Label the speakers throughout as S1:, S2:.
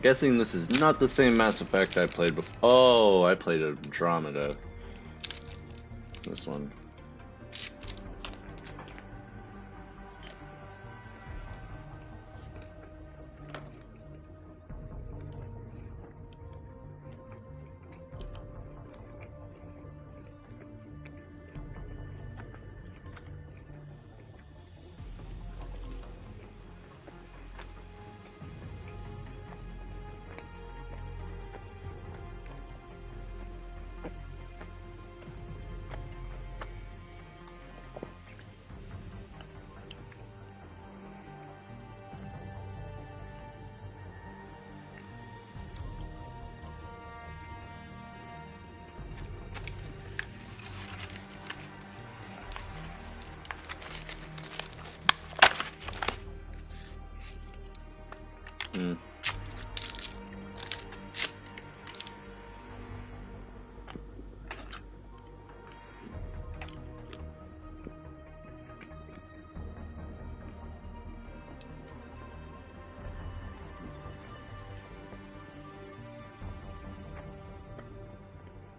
S1: guessing this is not the same Mass Effect I played before. Oh, I played Andromeda. This one.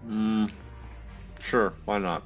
S1: Hmm. Sure, why not?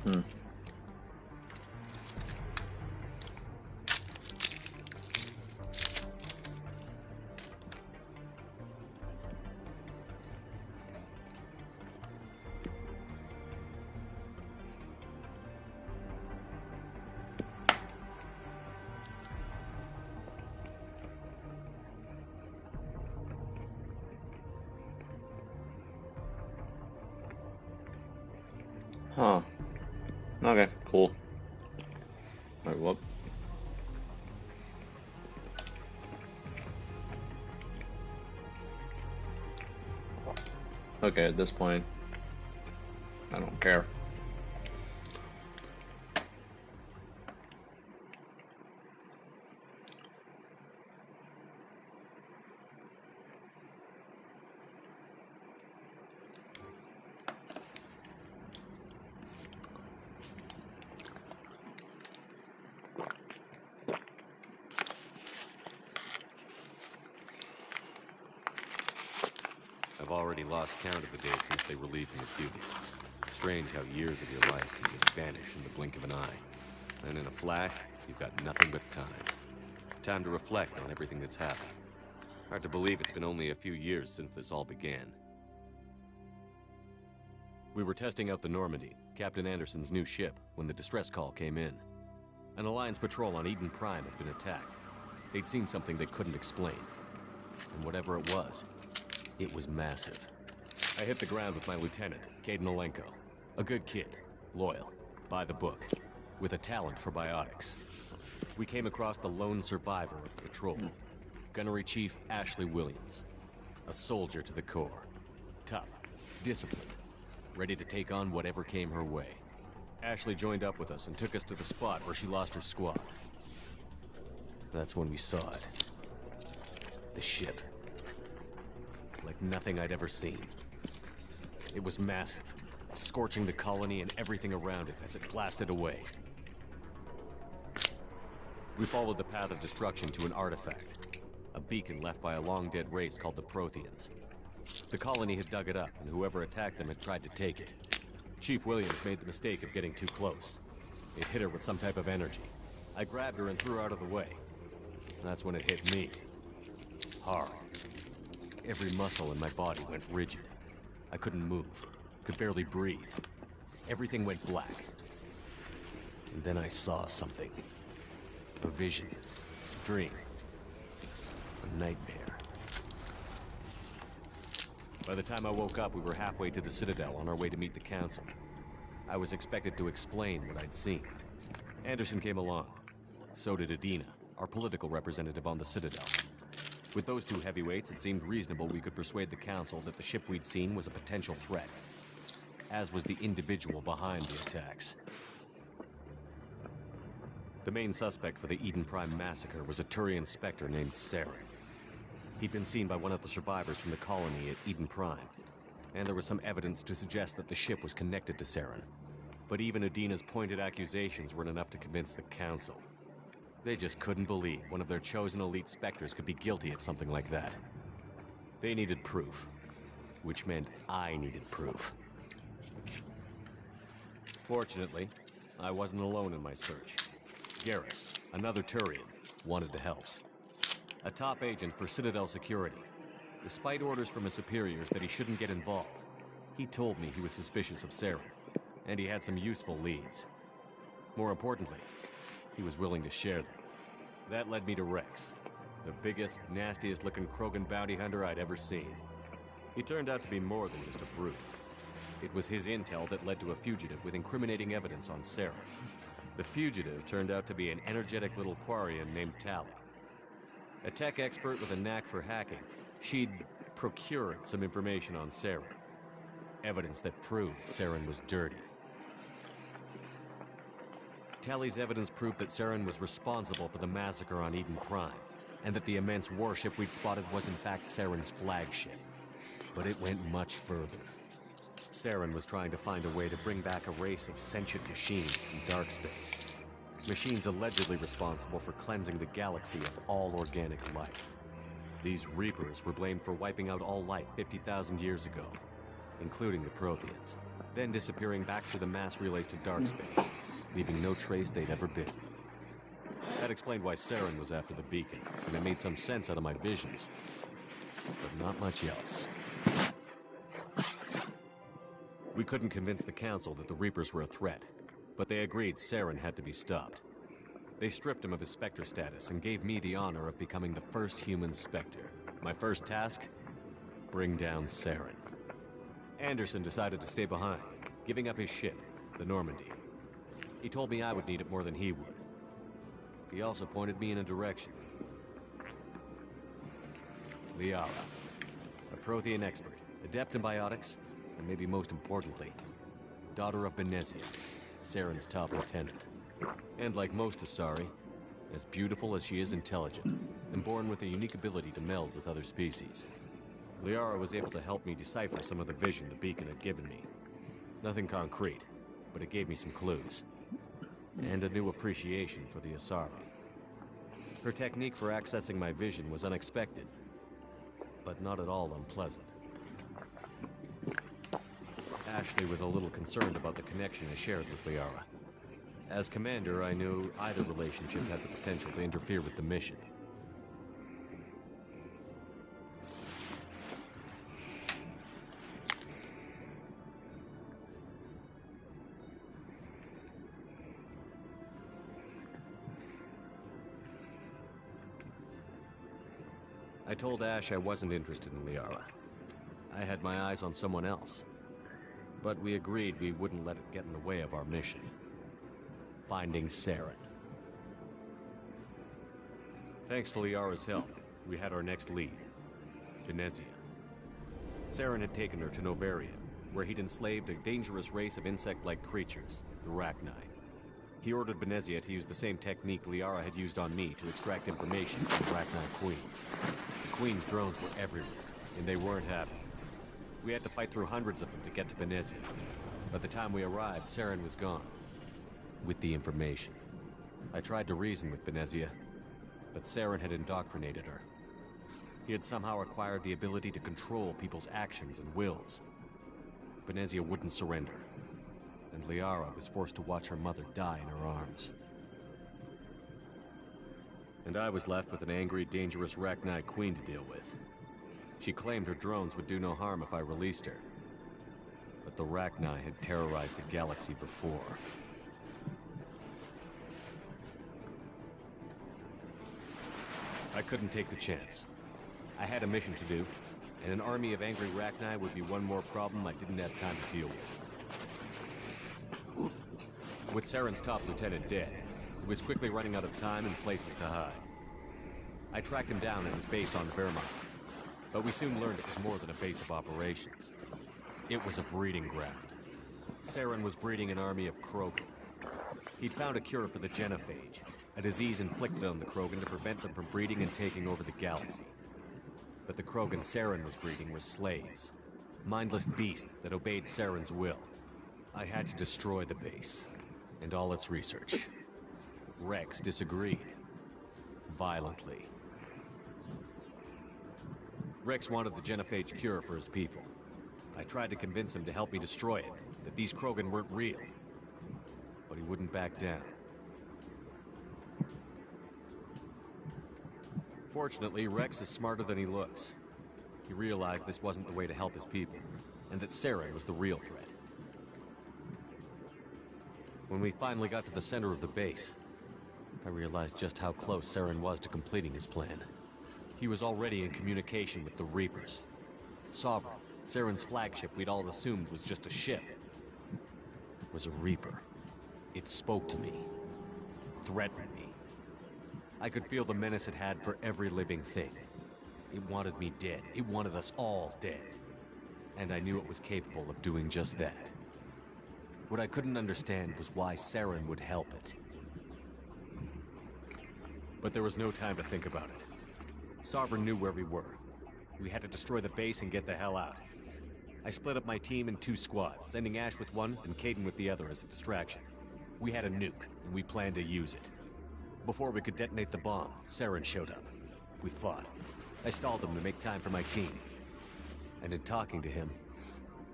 S1: Hmm. Huh. Okay, cool. Wait, what? Okay, at this point, I don't care.
S2: I've already lost count of the days since they relieved me of duty. Strange how years of your life can just vanish in the blink of an eye. And in a flash, you've got nothing but time. Time to reflect on everything that's happened. Hard to believe it's been only a few years since this all began. We were testing out the Normandy, Captain Anderson's new ship, when the distress call came in. An Alliance patrol on Eden Prime had been attacked. They'd seen something they couldn't explain. And whatever it was massive. I hit the ground with my lieutenant, Caden Olenko. A good kid, loyal, by the book, with a talent for biotics. We came across the lone survivor of the patrol, Gunnery Chief Ashley Williams. A soldier to the core. Tough, disciplined, ready to take on whatever came her way. Ashley joined up with us and took us to the spot where she lost her squad. That's when we saw it. The ship. Like nothing I'd ever seen. It was massive, scorching the colony and everything around it as it blasted away. We followed the path of destruction to an artifact, a beacon left by a long-dead race called the Protheans. The colony had dug it up, and whoever attacked them had tried to take it. Chief Williams made the mistake of getting too close. It hit her with some type of energy. I grabbed her and threw her out of the way. That's when it hit me. Hard. Every muscle in my body went rigid. I couldn't move, could barely breathe. Everything went black. And then I saw something. A vision. A dream. A nightmare. By the time I woke up, we were halfway to the Citadel on our way to meet the Council. I was expected to explain what I'd seen. Anderson came along. So did Adina, our political representative on the Citadel. With those two heavyweights, it seemed reasonable we could persuade the Council that the ship we'd seen was a potential threat. As was the individual behind the attacks. The main suspect for the Eden Prime massacre was a Turian Spectre named Saren. He'd been seen by one of the survivors from the colony at Eden Prime, and there was some evidence to suggest that the ship was connected to Saren. But even Adina's pointed accusations weren't enough to convince the Council. They just couldn't believe one of their chosen elite Spectres could be guilty of something like that. They needed proof, which meant I needed proof. Fortunately, I wasn't alone in my search. Garrus, another Turian, wanted to help. A top agent for Citadel Security. Despite orders from his superiors that he shouldn't get involved, he told me he was suspicious of Saren, and he had some useful leads. More importantly, he was willing to share them. That led me to Rex, the biggest, nastiest-looking Krogan bounty hunter I'd ever seen. He turned out to be more than just a brute. It was his intel that led to a fugitive with incriminating evidence on Saren. The fugitive turned out to be an energetic little Quarian named Tali. A tech expert with a knack for hacking, she'd procured some information on Saren. Evidence that proved Saren was dirty. Tali's evidence proved that Saren was responsible for the massacre on Eden Prime, and that the immense warship we'd spotted was in fact Saren's flagship. But it went much further. Saren was trying to find a way to bring back a race of sentient machines from dark space. Machines allegedly responsible for cleansing the galaxy of all organic life. These Reapers were blamed for wiping out all life 50,000 years ago, including the Protheans, then disappearing back through the mass relays to dark space, leaving no trace they'd ever been. That explained why Saren was after the beacon, and it made some sense out of my visions. But not much else. We couldn't convince the Council that the Reapers were a threat, but they agreed Saren had to be stopped. They stripped him of his Spectre status and gave me the honor of becoming the first human Spectre. My first task? Bring down Saren. Anderson decided to stay behind, giving up his ship, the Normandy. He told me I would need it more than he would. He also pointed me in a direction. Liara, a Prothean expert, adept in biotics, and maybe most importantly, daughter of Benezia, Saren's top lieutenant. And like most Asari, as beautiful as she is intelligent, and born with a unique ability to meld with other species. Liara was able to help me decipher some of the vision the beacon had given me. Nothing concrete, but it gave me some clues. And a new appreciation for the Asari. Her technique for accessing my vision was unexpected, but not at all unpleasant. Ashley was a little concerned about the connection I shared with Liara. As commander, I knew either relationship had the potential to interfere with the mission. I told Ash I wasn't interested in Liara. I had my eyes on someone else. But we agreed we wouldn't let it get in the way of our mission. Finding Saren. Thanks to Liara's help, we had our next lead. Venezia. Saren had taken her to Novaria, where he'd enslaved a dangerous race of insect-like creatures, the Rachni. He ordered Venezia to use the same technique Liara had used on me to extract information from the Rachni Queen. The Queen's drones were everywhere, and they weren't happy. We had to fight through hundreds of them to get to Venezia. By the time we arrived, Saren was gone. With the information. I tried to reason with Venezia, but Saren had indoctrinated her. He had somehow acquired the ability to control people's actions and wills. Venezia wouldn't surrender, and Liara was forced to watch her mother die in her arms. And I was left with an angry, dangerous Rachni Queen to deal with. She claimed her drones would do no harm if I released her. But the Rachni had terrorized the galaxy before. I couldn't take the chance. I had a mission to do, and an army of angry Rachni would be one more problem I didn't have time to deal with. With Saren's top lieutenant dead, he was quickly running out of time and places to hide. I tracked him down at his base on Vermont, but we soon learned it was more than a base of operations. It was a breeding ground. Saren was breeding an army of Krogan. He'd found a cure for the genophage, a disease inflicted on the Krogan to prevent them from breeding and taking over the galaxy. But the Krogan Saren was breeding were slaves, mindless beasts that obeyed Saren's will. I had to destroy the base, and all its research. Rex disagreed. Violently. Rex wanted the genophage cure for his people. I tried to convince him to help me destroy it, that these Krogan weren't real. But he wouldn't back down. Fortunately, Rex is smarter than he looks. He realized this wasn't the way to help his people, and that Saren was the real threat. When we finally got to the center of the base, I realized just how close Saren was to completing his plan. He was already in communication with the Reapers. Sovereign, Saren's flagship we'd all assumed was just a ship, was a Reaper. It spoke to me, threatened me. I could feel the menace it had for every living thing. It wanted me dead. It wanted us all dead. And I knew it was capable of doing just that. What I couldn't understand was why Saren would help it. But there was no time to think about it. Sovereign knew where we were. We had to destroy the base and get the hell out. I split up my team in 2 squads, sending Ash with one and Caden with the other as a distraction. We had a nuke, and we planned to use it. Before we could detonate the bomb, Saren showed up. We fought. I stalled him to make time for my team. And in talking to him,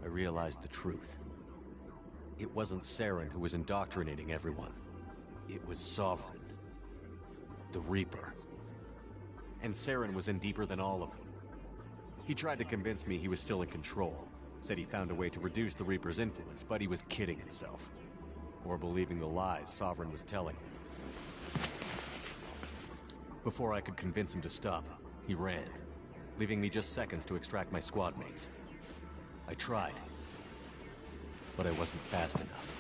S2: I realized the truth. It wasn't Saren who was indoctrinating everyone. It was Sovereign. The Reaper. And Saren was in deeper than all of them. He tried to convince me he was still in control. Said he found a way to reduce the Reaper's influence, but he was kidding himself. Or believing the lies Sovereign was telling him. Before I could convince him to stop, he ran, leaving me just seconds to extract my squad mates. I tried, but I wasn't fast enough.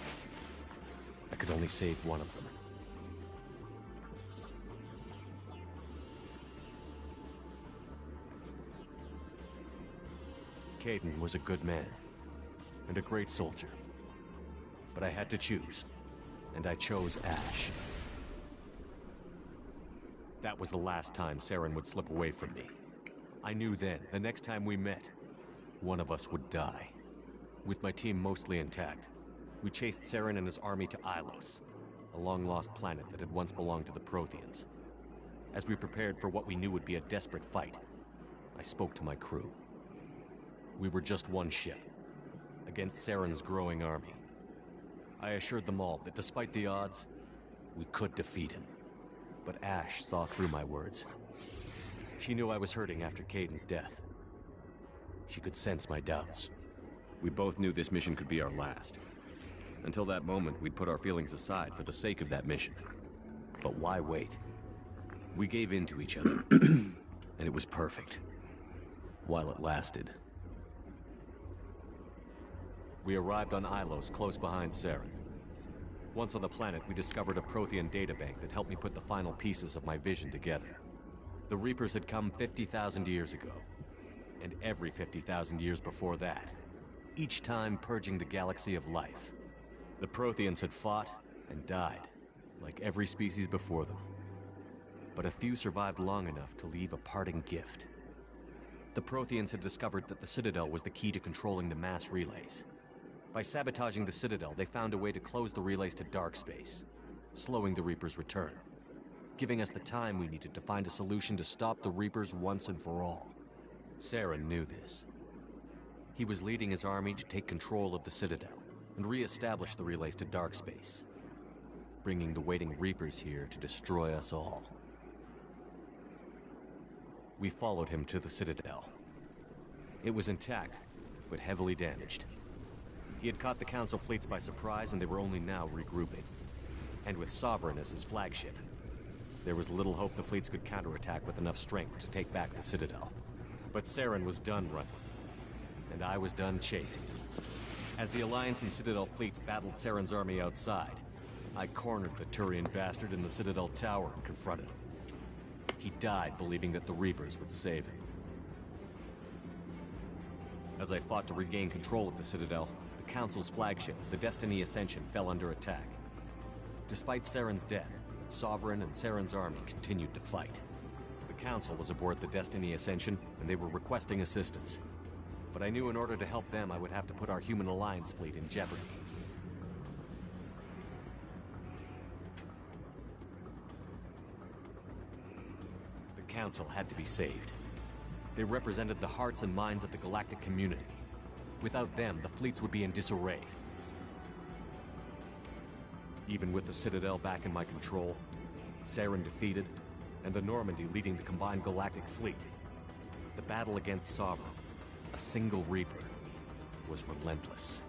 S2: I could only save one of them. Caden was a good man, and a great soldier. But I had to choose, and I chose Ash. That was the last time Saren would slip away from me. I knew then, the next time we met, one of us would die. With my team mostly intact, we chased Saren and his army to Ilos, a long-lost planet that had once belonged to the Protheans. As we prepared for what we knew would be a desperate fight, I spoke to my crew. We were just one ship, against Saren's growing army. I assured them all that despite the odds, we could defeat him. But Ash saw through my words. She knew I was hurting after Caden's death. She could sense my doubts. We both knew this mission could be our last. Until that moment, we'd put our feelings aside for the sake of that mission. But why wait? We gave in to each other, and it was perfect. While it lasted. We arrived on Ilos, close behind Saren. Once on the planet, we discovered a Prothean databank that helped me put the final pieces of my vision together. The Reapers had come 50,000 years ago, and every 50,000 years before that, each time purging the galaxy of life. The Protheans had fought and died, like every species before them. But a few survived long enough to leave a parting gift. The Protheans had discovered that the Citadel was the key to controlling the mass relays. By sabotaging the Citadel, they found a way to close the relays to dark space, slowing the Reapers' return, giving us the time we needed to find a solution to stop the Reapers once and for all. Saren knew this. He was leading his army to take control of the Citadel and re-establish the relays to dark space, bringing the waiting Reapers here to destroy us all. We followed him to the Citadel. It was intact, but heavily damaged. He had caught the Council fleets by surprise, and they were only now regrouping. And with Sovereign as his flagship, there was little hope the fleets could counterattack with enough strength to take back the Citadel. But Saren was done running, and I was done chasing. As the Alliance and Citadel fleets battled Saren's army outside, I cornered the Turian bastard in the Citadel tower and confronted him. He died believing that the Reapers would save him. As I fought to regain control of the Citadel, the Council's flagship, the Destiny Ascension, fell under attack. Despite Saren's death, Sovereign and Saren's army continued to fight. The Council was aboard the Destiny Ascension, and they were requesting assistance. But I knew in order to help them, I would have to put our human alliance fleet in jeopardy. The Council had to be saved. They represented the hearts and minds of the galactic community. Without them, the fleets would be in disarray. Even with the Citadel back in my control, Saren defeated, and the Normandy leading the combined galactic fleet, the battle against Sovereign, a single Reaper, was relentless.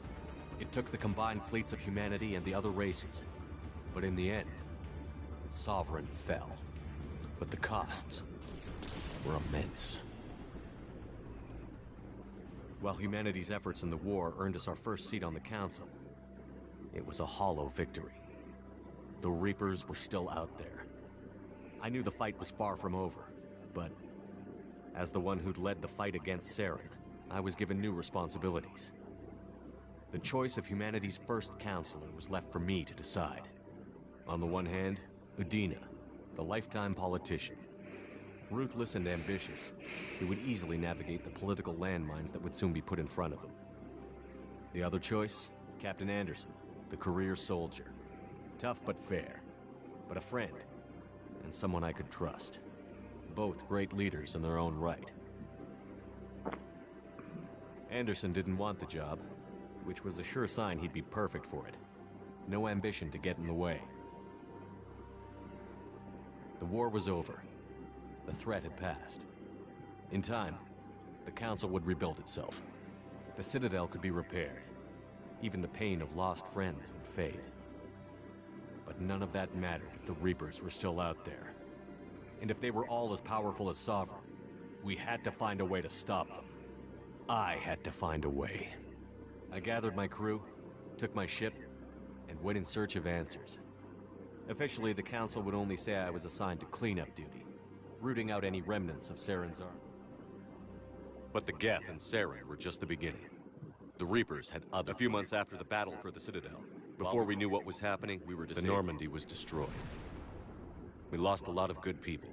S2: It took the combined fleets of humanity and the other races, but in the end, Sovereign fell. But the costs were immense. While humanity's efforts in the war earned us our first seat on the Council, it was a hollow victory. The Reapers were still out there. I knew the fight was far from over, but as the one who'd led the fight against Saren, I was given new responsibilities. The choice of humanity's first counselor was left for me to decide. On the one hand, Udina, the lifetime politician. Ruthless and ambitious, he would easily navigate the political landmines that would soon be put in front of him. The other choice, Captain Anderson, the career soldier. Tough but fair, but a friend, and someone I could trust. Both great leaders in their own right. Anderson didn't want the job, which was a sure sign he'd be perfect for it. No ambition to get in the way. The war was over. The threat had passed. In time, the Council would rebuild itself. The Citadel could be repaired. Even the pain of lost friends would fade. But none of that mattered if the Reapers were still out there. And if they were all as powerful as Sovereign, we had to find a way to stop them. I had to find a way. I gathered my crew, took my ship, and went in search of answers. Officially, the Council would only say I was assigned to cleanup duty, rooting out any remnants of Saren's army. But the Geth and Saren were just the beginning. The Reapers had other... A few months after the battle for the Citadel, before we knew what was happening, we were disabled. The Normandy was destroyed. We lost a lot of good people.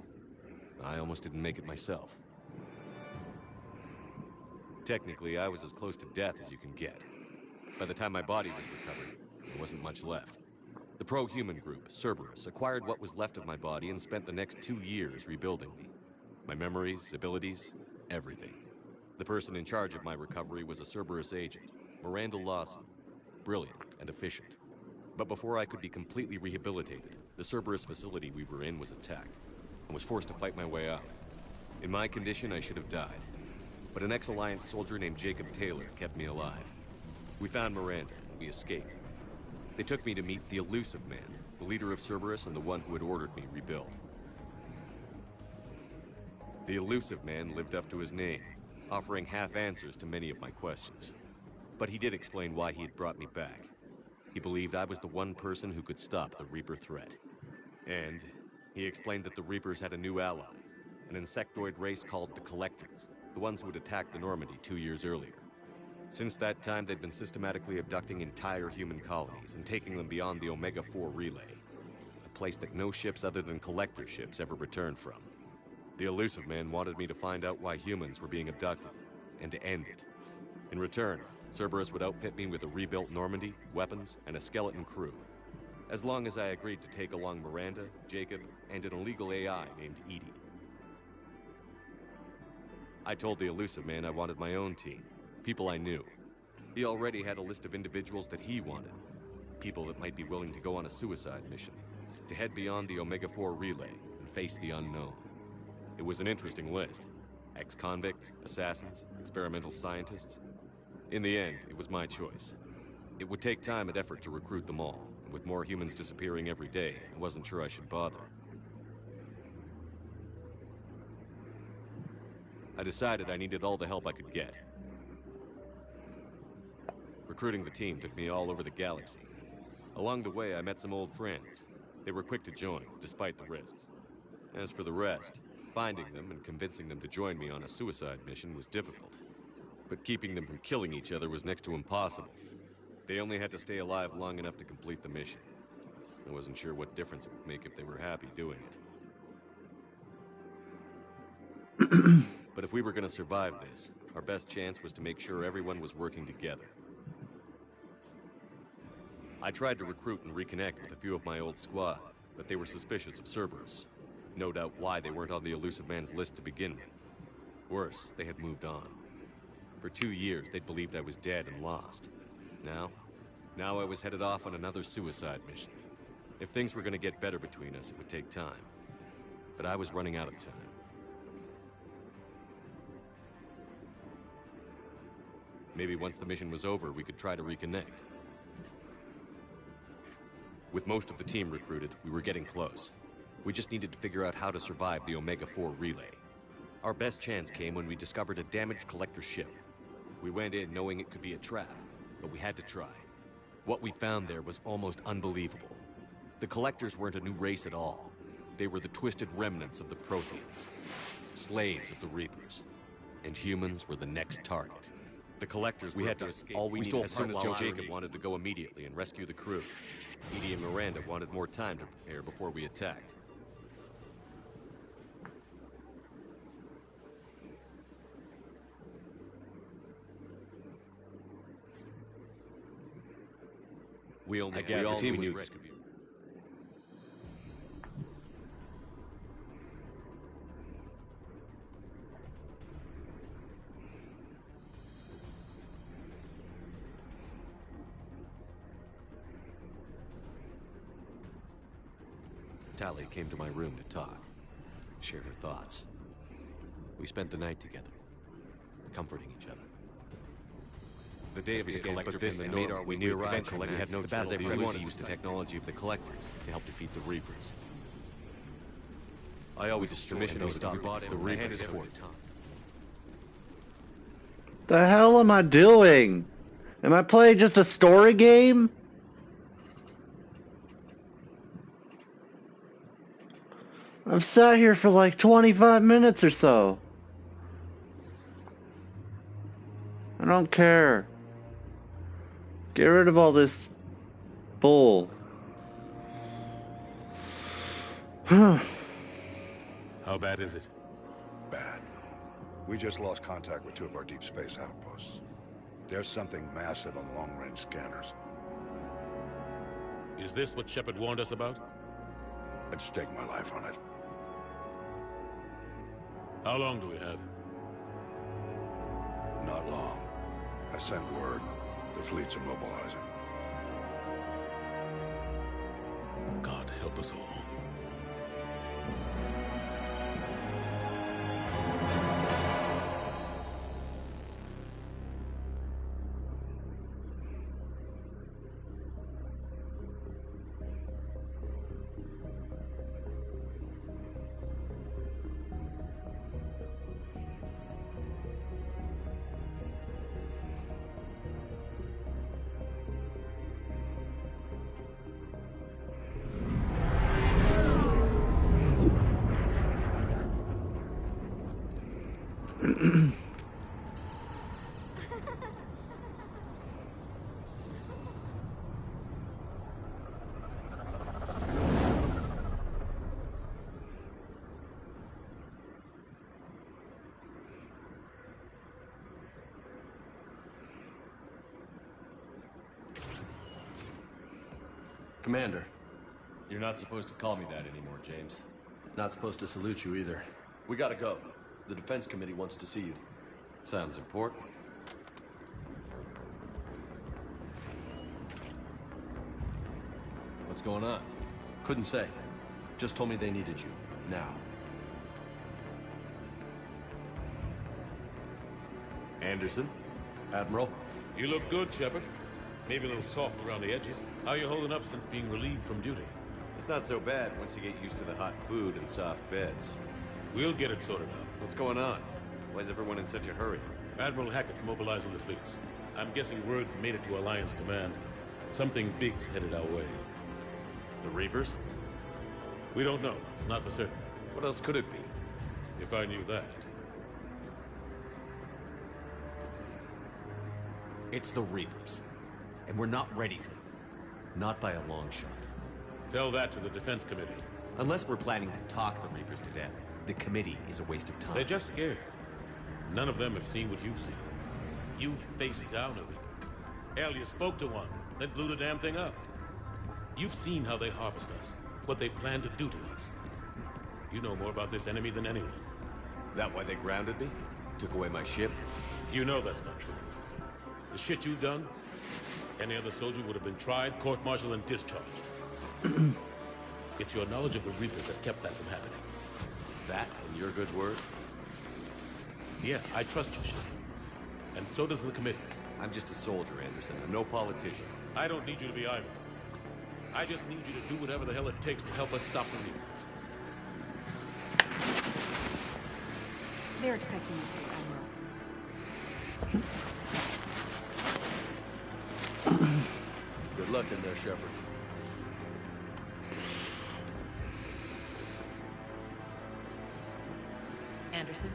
S2: I almost didn't make it myself. Technically, I was as close to death as you can get. By the time my body was recovered, there wasn't much left. The pro-human group, Cerberus, acquired what was left of my body and spent the next 2 years rebuilding me. My memories, abilities, everything. The person in charge of my recovery was a Cerberus agent, Miranda Lawson. Brilliant and efficient. But before I could be completely rehabilitated, the Cerberus facility we were in was attacked, and was forced to fight my way out. In my condition, I should have died. But an ex-Alliance soldier named Jacob Taylor kept me alive. We found Miranda, and we escaped. They took me to meet the Elusive Man, the leader of Cerberus and the one who had ordered me rebuilt. The Elusive Man lived up to his name, offering half answers to many of my questions. But he did explain why he had brought me back. He believed I was the one person who could stop the Reaper threat. And he explained that the Reapers had a new ally, an insectoid race called the Collectors, the ones who had attacked the Normandy 2 years earlier. Since that time, they'd been systematically abducting entire human colonies and taking them beyond the Omega-4 relay, a place that no ships other than Collector ships ever returned from. The Elusive Man wanted me to find out why humans were being abducted, and to end it. In return, Cerberus would outfit me with a rebuilt Normandy, weapons, and a skeleton crew. As long as I agreed to take along Miranda, Jacob, and an illegal AI named Edie. I told the Elusive Man I wanted my own team, people I knew. He already had a list of individuals that he wanted, people that might be willing to go on a suicide mission, to head beyond the Omega-4 relay and face the unknown. It was an interesting list. Ex-convicts, assassins, experimental scientists. In the end, it was my choice. It would take time and effort to recruit them all, and with more humans disappearing every day, I wasn't sure I should bother. I decided I needed all the help I could get. Recruiting the team took me all over the galaxy. Along the way, I met some old friends. They were quick to join, despite the risks. As for the rest, finding them and convincing them to join me on a suicide mission was difficult. But keeping them from killing each other was next to impossible. They only had to stay alive long enough to complete the mission. I wasn't sure what difference it would make if they were happy doing it. But if we were going to survive this, our best chance was to make sure everyone was working together. I tried to recruit and reconnect with a few of my old squad, but they were suspicious of Cerberus. No doubt why they weren't on the Elusive Man's list to begin with. Worse, they had moved on. For 2 years, they'd believed I was dead and lost. Now I was headed off on another suicide mission. If things were going to get better between us, it would take time. But I was running out of time. Maybe once the mission was over, we could try to reconnect. With most of the team recruited, we were getting close. We just needed to figure out how to survive the Omega-4 relay. Our best chance came when we discovered a damaged Collector ship. We went in knowing it could be a trap, but we had to try. What we found there was almost unbelievable. The Collectors weren't a new race at all. They were the twisted remnants of the Protheans, slaves of the Reapers. And humans were the next target. The Collectors we had to escape. All we stole as soon as Jacob wanted to go immediately and rescue the crew. Edie and Miranda wanted more time to prepare before we attacked. We all the team was ready. Tally came to my room to talk, shared her thoughts. We spent the night together, comforting each other. The day of escape, but this and made our way near eventually we had no choice. We wanted to use the technology of the Collectors to help defeat the Reapers. I always destroyed the mission to stop the Reapers for it.
S1: The hell am I doing? Am I playing just a story game? I've sat here for like 25 minutes or so. I don't care. Get rid of all this bull.
S3: How bad is it?
S4: Bad. We just lost contact with 2 of our deep space outposts. There's something massive on long-range scanners.
S3: Is this what Shepard warned us about?
S4: I'd stake my life on it.
S3: How long do we have?
S4: Not long. I sent word. The fleets are mobilizing.
S3: God help us all.
S5: Commander,
S2: You're not supposed to call me that anymore, James.
S5: not supposed to salute you either. We gotta go. The Defense Committee wants to see you.
S2: Sounds important. What's going on?
S5: Couldn't say. Just told me they needed you. Now.
S2: Anderson?
S5: Admiral?
S3: You look good, Shepard. Maybe a little soft around the edges. How you holding up since being relieved from duty?
S2: It's not so bad once you get used to the hot food and soft beds.
S3: We'll get it sorted out.
S2: What's going on? Why is everyone in such a hurry?
S3: Admiral Hackett's mobilizing the fleets. I'm guessing word's made it to Alliance Command. Something big's headed our way.
S2: The Reapers?
S3: We don't know. Not for certain.
S2: What else could it be?
S3: If I knew that.
S2: It's the Reapers. And we're not ready for them. Not by a long shot.
S3: Tell that to the Defense Committee.
S2: Unless we're planning to talk the Reapers to death, the committee is a waste of time.
S3: They're just scared. None of them have seen what you've seen. You faced down a Reaper. Hell, you spoke to one, then blew the damn thing up. You've seen how they harvest us, what they plan to do to us. You know more about this enemy than anyone.
S2: That why they grounded me? Took away my ship?
S3: You know that's not true. The shit you've done, any other soldier would have been tried, court-martialed, and discharged. It's your knowledge of the Reapers that kept that from happening.
S2: That and your good word?
S3: Yeah, I trust you, Shepard. And so does the committee.
S2: I'm just a soldier, Anderson. I'm no politician.
S3: I don't need you to be either. I just need you to do whatever the hell it takes to help us stop the Reapers.
S6: They're expecting you to, Admiral.
S5: Good luck in there, Shepard.
S6: Anderson?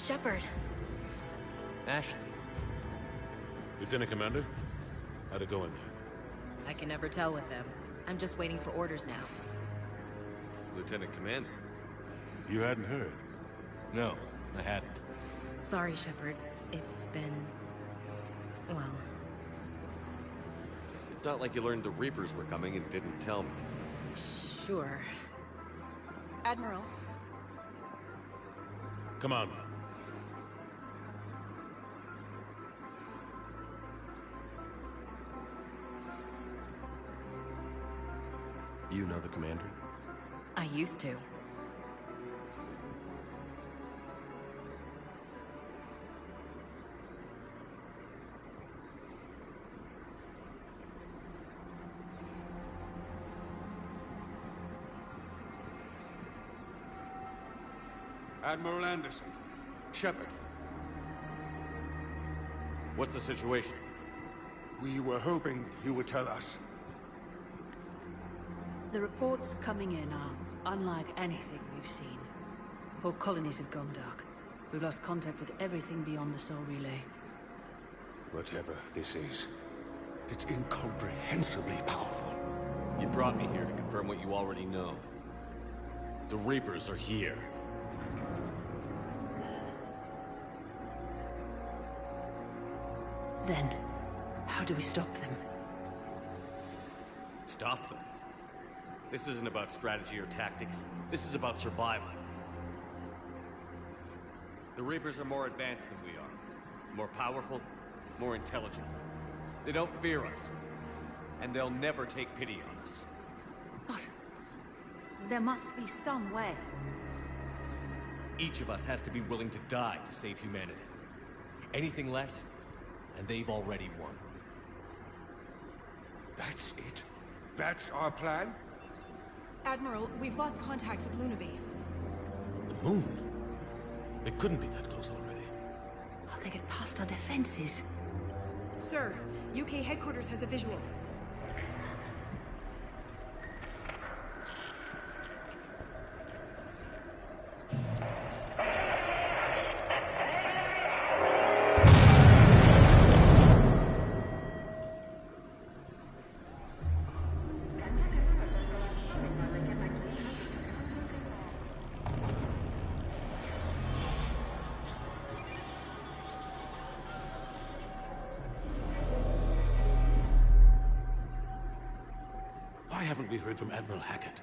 S6: Shepard.
S2: Ashley.
S3: Lieutenant Commander, how'd it go in there?
S6: I can never tell with them. I'm just waiting for orders now.
S2: Lieutenant Commander.
S3: You hadn't heard.
S2: No, I hadn't.
S6: Sorry, Shepard. It's been... well...
S2: It's not like you learned the Reapers were coming and didn't tell me.
S6: Sure. Admiral.
S3: Come on.
S5: You know the commander?
S6: I used to.
S7: Admiral Anderson. Shepard.
S2: What's the situation?
S7: We were hoping you would tell us.
S8: The reports coming in are unlike anything we've seen. Whole colonies have gone dark. We've lost contact with everything beyond the Soul Relay.
S7: Whatever this is, it's incomprehensibly powerful.
S2: You brought me here to confirm what you already know. The Reapers are here.
S8: Then, how do we stop them?
S2: Stop them. This isn't about strategy or tactics. This is about survival. The Reapers are more advanced than we are. More powerful, more intelligent. They don't fear us. And they'll never take pity on us.
S8: But there must be some way.
S2: Each of us has to be willing to die to save humanity. Anything less, and they've already won.
S7: That's it? That's our plan?
S9: Admiral, we've lost contact with Luna Base.
S3: The moon? It couldn't be that close already.
S8: How'd they get past our defenses?
S9: Sir, UK headquarters has a visual.
S3: Why haven't we heard from Admiral Hackett?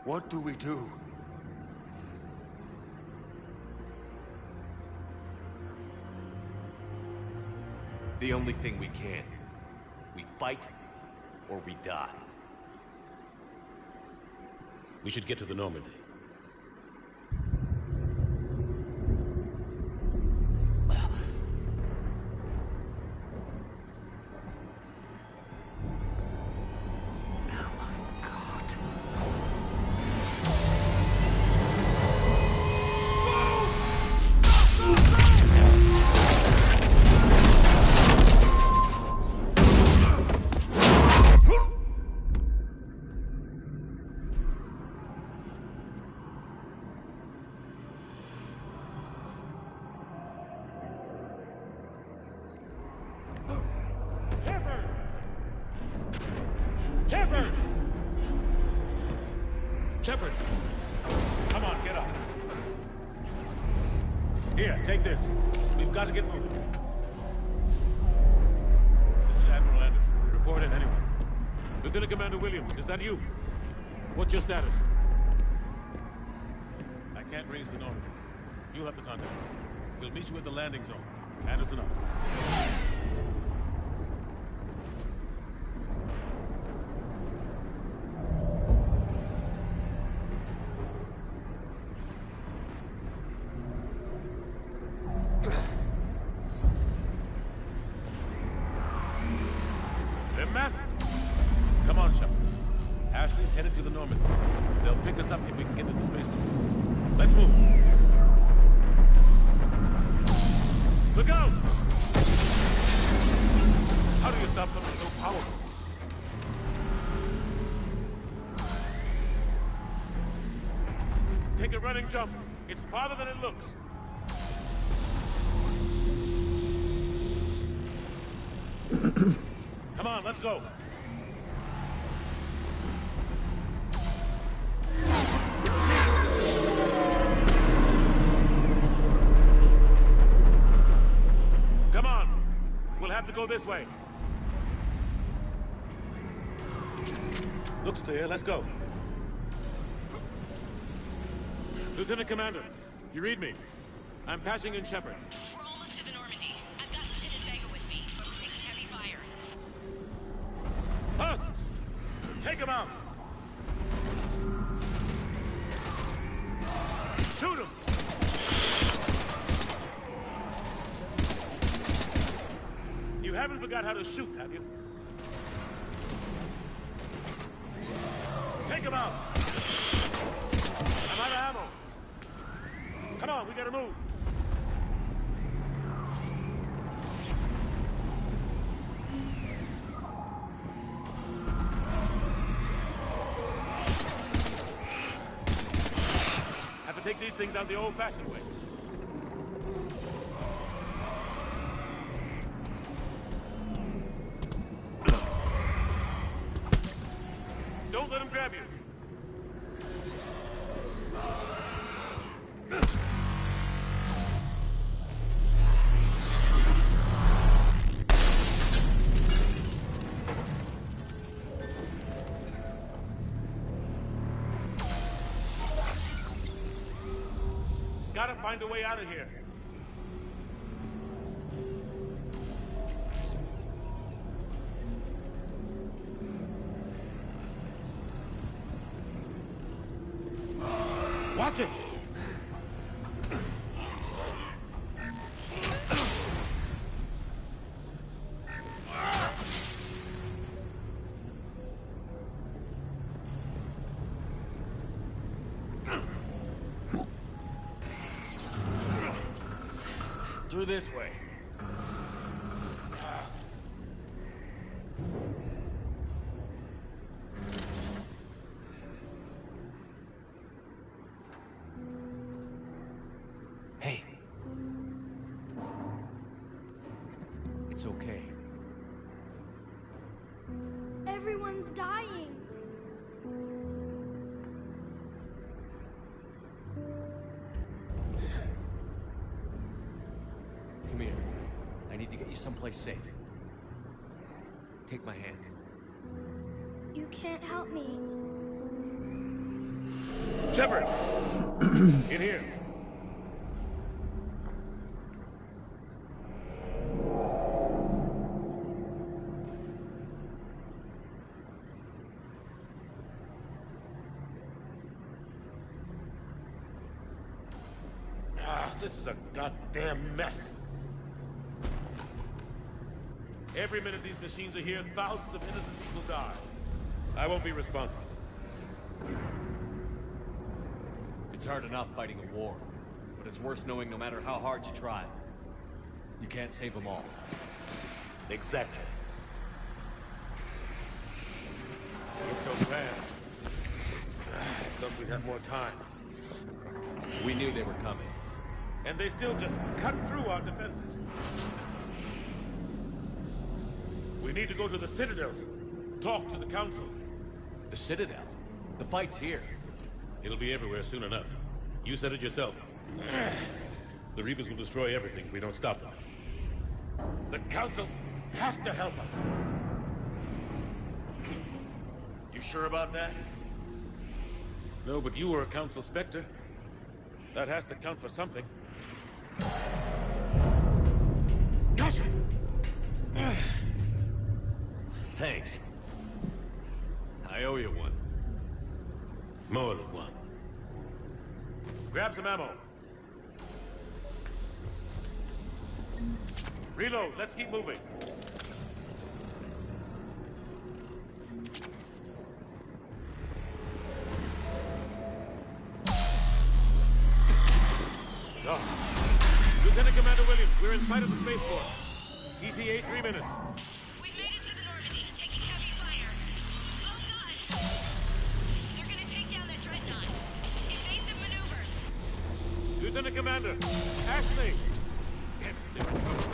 S7: What do we do?
S2: The only thing we can. We fight, or we die.
S3: We should get to the Normandy. Shepard! Come on, get up. Here, take this. We've got to get moving. This is Admiral Anderson. Report in, anyone. Lieutenant Commander Williams, is that you? What's your status? I can't raise the Normandy. You'll have to contact me. We'll meet you at the landing zone. Anderson up. They're massive. Come on, Shepard. Ashley's headed to the Normandy. They'll pick us up if we can get to the spaceport. Let's move. Look out! How do you stop something so powerful? Take a running jump. It's farther than it looks. Come on, let's go. Come on. We'll have to go this way. Looks clear. Let's go. Lieutenant Commander, you read me? I'm patching in Shepard.
S6: We're almost to the Normandy. I've got Lieutenant Vega with me, but we're taking heavy fire.
S3: Husks! Take him out! Shoot him! You haven't forgot how to shoot, have you? Take him out! I'm out of ammo. Come on, we gotta move. Have to take these things out the old-fashioned way. Don't let him grab you. gotta find a way out of here. Watch it!
S2: Through this way. Hey. It's okay.
S10: Everyone's dying.
S2: Come here. I need to get you someplace safe. Take my hand.
S10: You can't help me.
S3: Shepard! In here. This is a goddamn mess. Every minute these machines are here, thousands of innocent people die. I won't be responsible.
S2: It's hard enough fighting a war, but it's worse knowing no matter how hard you try, you can't save them all.
S3: Exactly. It's so fast. I thought we'd have more time.
S2: We knew they were coming.
S3: And they still just cut through our defenses. We need to go to the Citadel. Talk to the Council.
S2: The Citadel? The fight's here.
S3: It'll be everywhere soon enough. You said it yourself. The Reapers will destroy everything if we don't stop them. The Council has to help us.
S2: You sure about that?
S3: No, but you were a Council Spectre. That has to count for something. Gotcha!
S2: Thanks. I owe you one.
S3: More than one. Grab some ammo. Reload. Let's keep moving. Lieutenant Commander Williams, we're in sight of the spaceport. ETA 3 minutes.
S6: We've made it to the Normandy, taking heavy fire. Oh god! They're gonna take down that dreadnought. Evasive maneuvers.
S3: Lieutenant Commander, Ashley! Damn it, they're in trouble.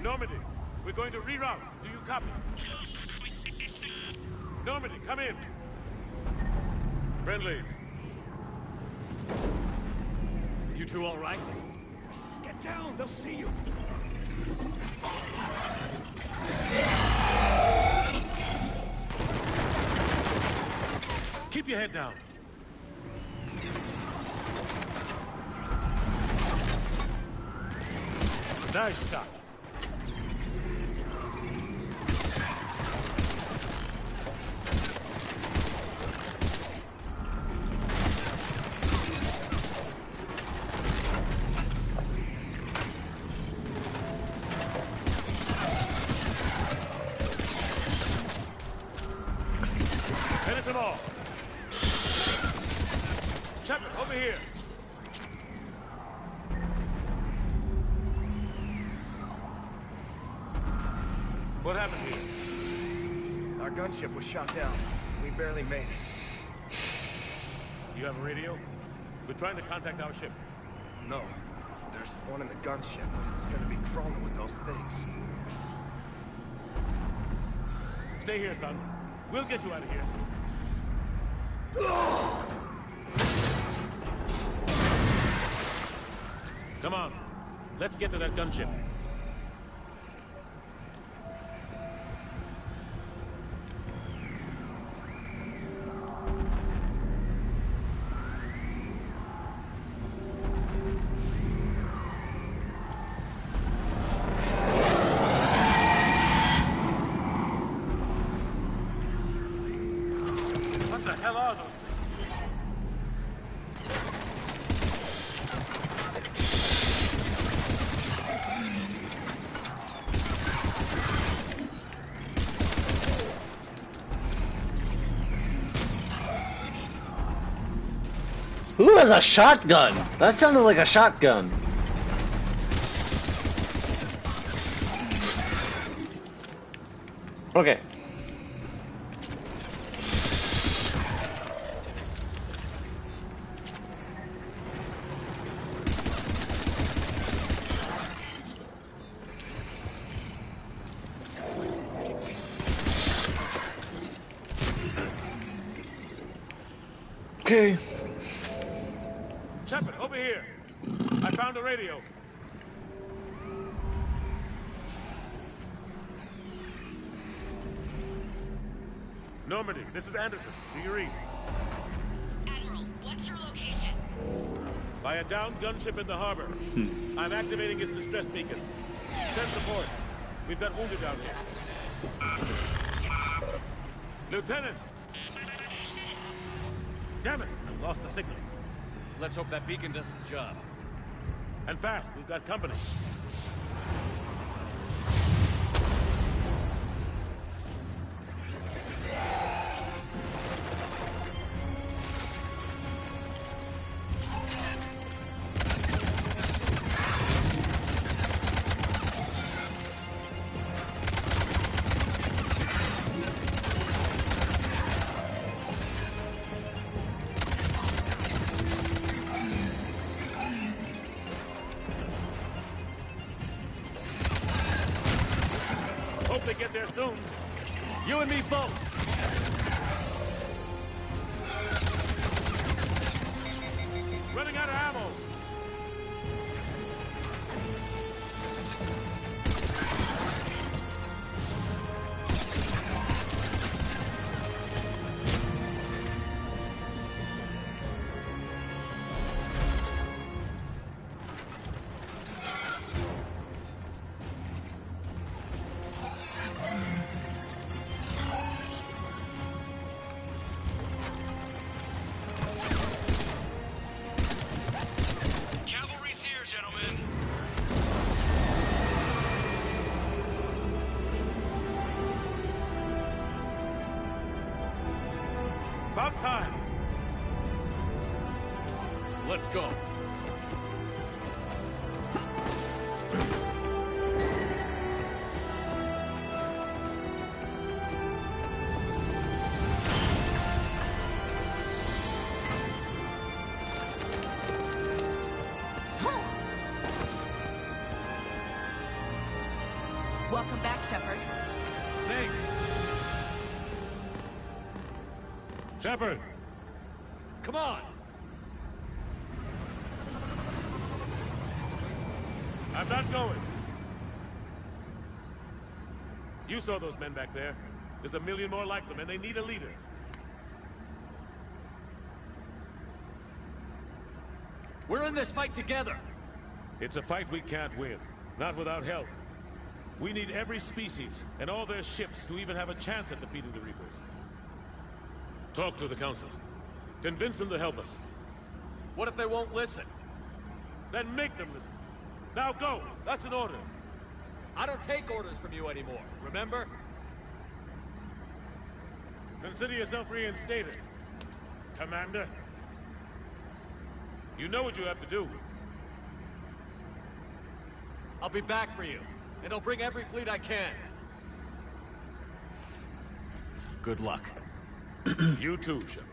S3: Normandy, we're going to reroute. Do you copy? Normandy, come in. Friendlies.
S2: You two all right? Get down, they'll see you.
S3: Keep your head down. Nice shot. Finish them all. Shepard, over here. What happened here?
S11: Our gunship was shot down. We barely made it.
S3: You have a radio? We're trying to contact our ship.
S11: No. There's one in the gunship, but it's gonna be crawling with those things.
S3: Stay here, son. We'll get you out of here. Come on. Let's get to that gunship. What the hell are those things?
S1: Who has a shotgun? That sounded like a shotgun. Okay. Okay.
S3: Shepard, over here. I found a radio. Normandy, this is Anderson. Do you read?
S6: Admiral, what's your location?
S3: By a downed gunship in the harbor. I'm activating its distress beacon. Send support. We've got wounded down here. Lieutenant! Damn it! I've lost the signal.
S2: Let's hope that beacon does its job.
S3: And fast, we've got company. Hope they get there soon.
S2: You and me both!
S3: Running out of ammo.
S12: Cavalry's here, gentlemen.
S3: About time.
S2: Let's go.
S9: Welcome back, Shepard.
S2: Thanks.
S3: Shepard!
S2: Come on!
S3: I'm not going. You saw those men back there. There's a million more like them, and they need a leader.
S2: We're in this fight together.
S3: It's a fight we can't win. Not without help. We need every species and all their ships to even have a chance at defeating the Reapers. Talk to the Council. Convince them to help us.
S2: What if they won't listen?
S3: Then make them listen. Now go! That's an order.
S2: I don't take orders from you anymore, remember?
S3: Consider yourself reinstated, Commander. You know what you have to do.
S2: I'll be back for you, and I'll bring every fleet I can. Good luck.
S3: You too, Shepard.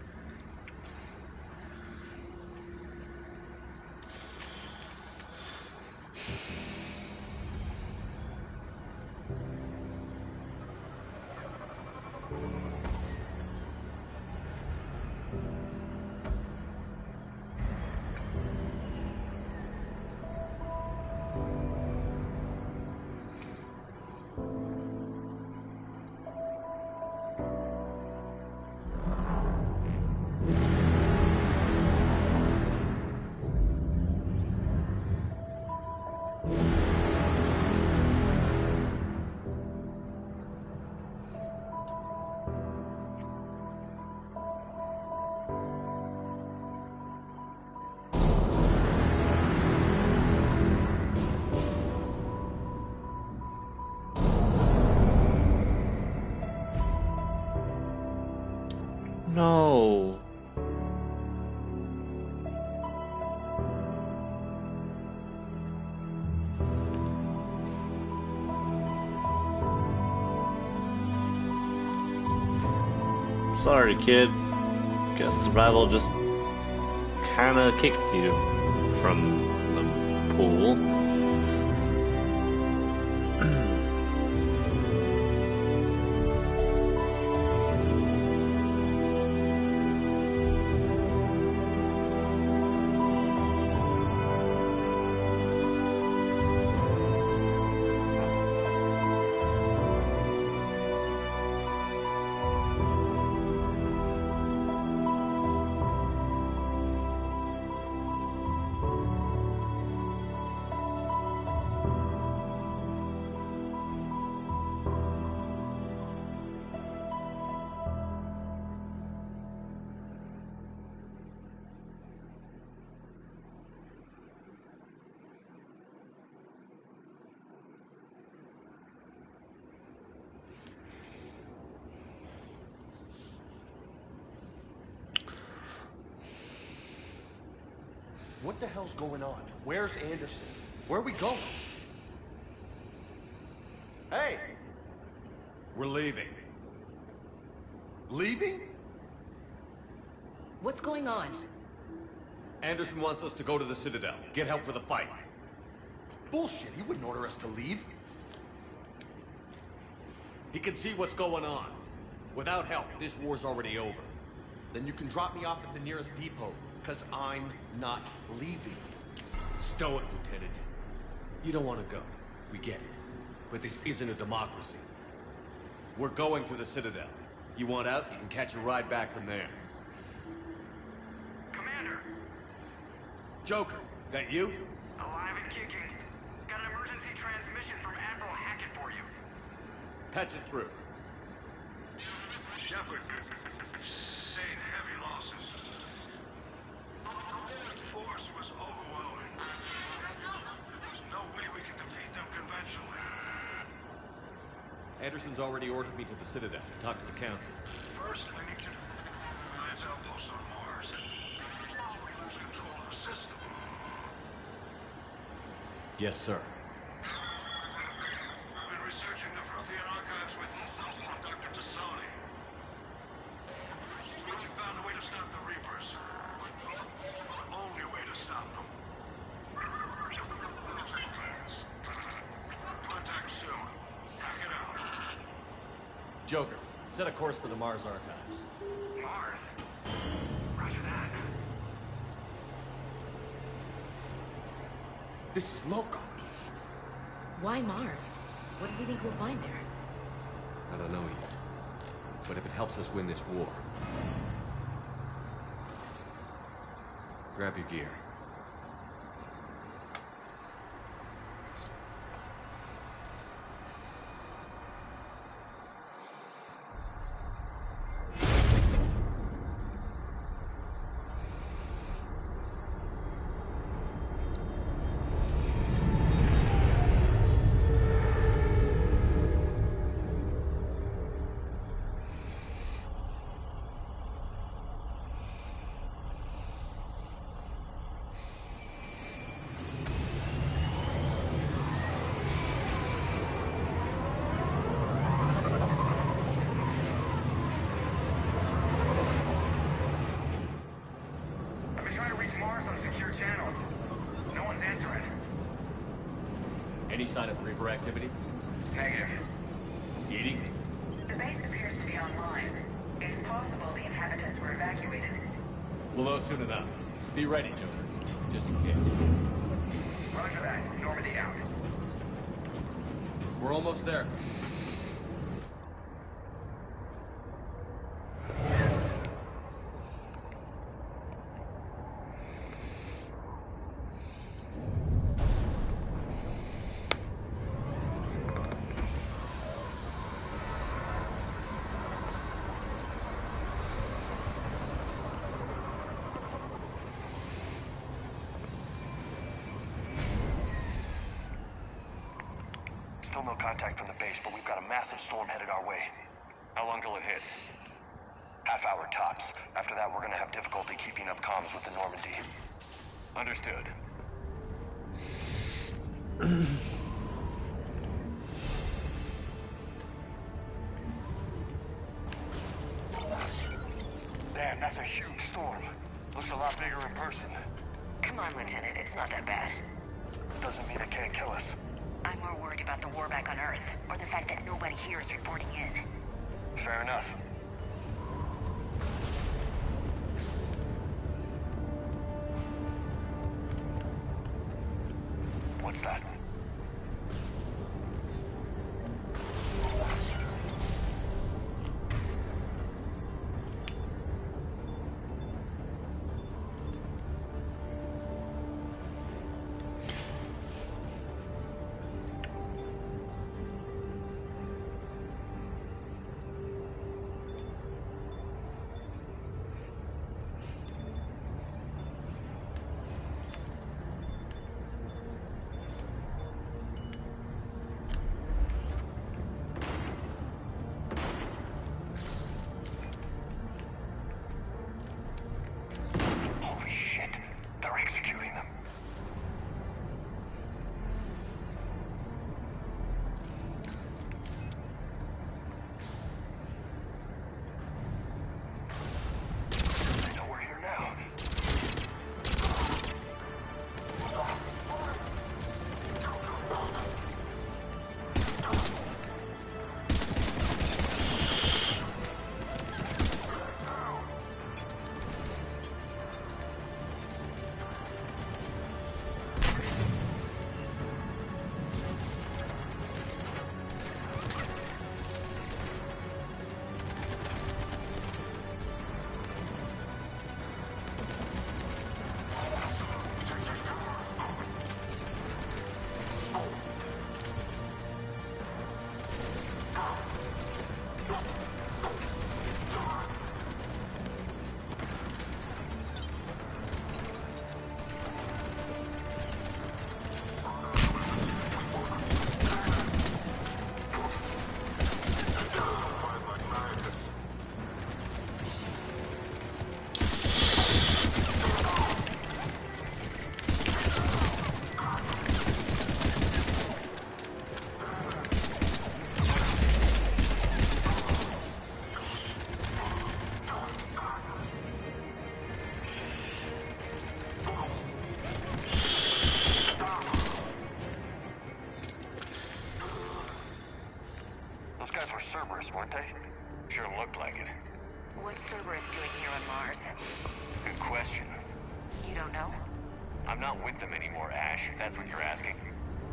S1: No. Sorry, kid. Guess survival just kinda kicked you from the pool.
S5: What the hell's going on? Where's Anderson? Where are we going? Hey!
S13: We're leaving.
S5: Leaving?
S6: What's going on?
S13: Anderson wants us to go to the Citadel. Get help for the fight.
S5: Bullshit, he wouldn't order us to leave.
S13: He can see what's going on. Without help, this war's already over.
S5: Then you can drop me off at the nearest depot, because I'm not leaving.
S13: Stow it, Lieutenant. You don't want to go. We get it. But this isn't a democracy. We're going to the Citadel. You want out, you can catch a ride back from there.
S12: Commander!
S13: Joker, that you?
S12: Alive and kicking. Got an emergency transmission from Admiral Hackett for you.
S13: Patch it through.
S4: Shepard, sustained heavy losses. The force was overwhelming. There's no way we can defeat them conventionally.
S13: Anderson's already ordered me to the Citadel to talk to the Council.
S4: First, I need you to Alliance outpost on Mars. We lose control of the system.
S13: Yes, sir.
S4: I've been researching the Prothean archives with Dr. Tassoni. We found a way to stop the Reapers. The only way to stop them. Contact soon. Hack it out.
S13: Joker, set a course for the Mars archives.
S12: Mars? Roger that.
S5: This is loco.
S6: Why Mars? What does he think we'll find there?
S13: I don't know yet. But if it helps us win this war... Grab your gear.
S12: I've been trying to reach Mars on secure channels. No one's answering.
S13: Any sign of Reaper activity?
S12: Negative.
S13: Edie?
S14: The base appears to be online. It's possible the inhabitants were evacuated.
S13: We'll know soon enough. Be ready, Joker. Just in case.
S12: Roger that. Normandy out.
S5: We're almost there.
S11: Still no contact from the base, but we've got a massive storm headed our way.
S14: How long till it hits?
S11: Half hour tops. After that, we're gonna have difficulty keeping up comms with the Normandy.
S14: Understood.
S11: Damn, that's a huge storm. Looks a lot bigger in person.
S6: Come on, Lieutenant. It's not that bad.
S11: Doesn't mean it can't kill us.
S6: I'm more worried about the war back on Earth, or the fact that nobody here is reporting in.
S11: Fair enough. What's that? Holy shit. They're executing them. I know we're here now. Those guys were Cerberus, weren't they?
S14: Sure looked like it.
S6: What's Cerberus doing here on Mars?
S14: Good question.
S6: You don't know?
S14: I'm not with them anymore, Ash, if that's what you're asking.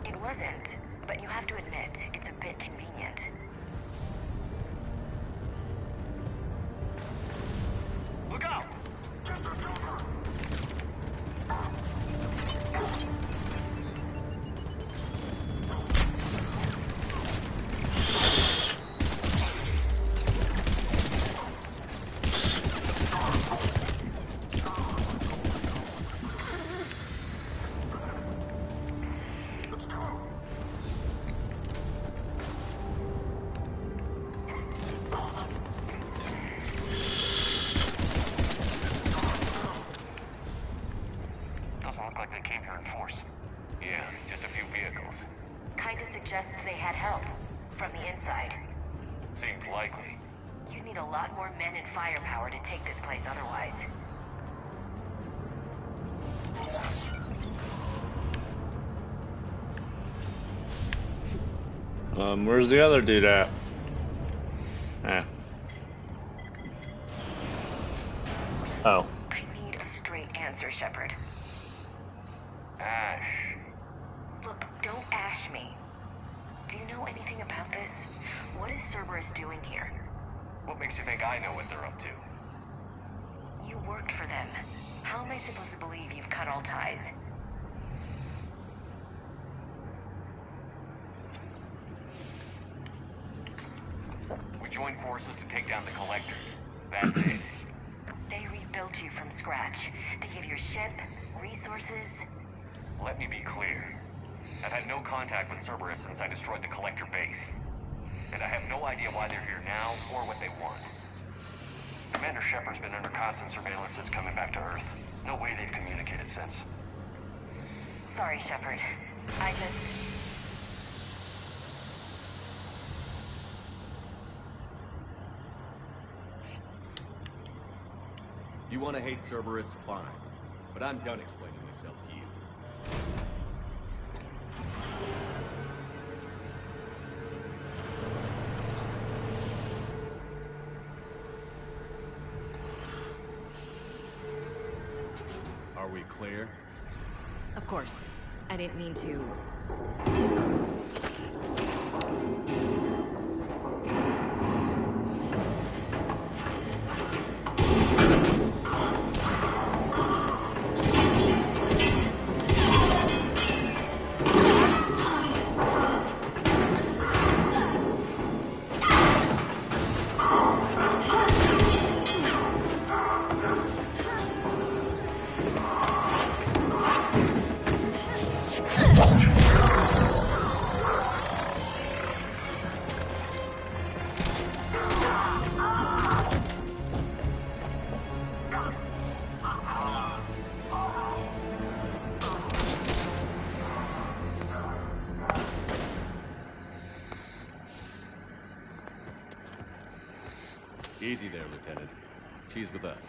S6: It wasn't, but you have to admit, it's a bit convenient.
S11: Look out!
S6: suggests they had help. From the inside.
S14: Seems likely.
S6: You need a lot more men and firepower to take this place otherwise.
S1: Where's the other dude at? Eh. Oh.
S6: I need a answer, Shepard.
S14: Ash.
S6: Look, don't ash me. Do you know anything about this? What is Cerberus doing here?
S14: What makes you think I know what they're up to?
S6: You worked for them. How am I supposed to believe you've cut all ties?
S14: We joined forces to take down the Collectors. That's it.
S6: They rebuilt you from scratch. They gave you a ship, resources.
S14: Let me be clear. I've had no contact with Cerberus since I destroyed the Collector base. And I have no idea why they're here now or what they want. Commander Shepard's been under constant surveillance since coming back to Earth. No way they've communicated since.
S6: Sorry, Shepard. I just...
S13: You want to hate Cerberus? Fine. But I'm done explaining myself to you. Are we clear?
S6: Of course. I didn't mean to...
S13: Easy there, Lieutenant. She's with us.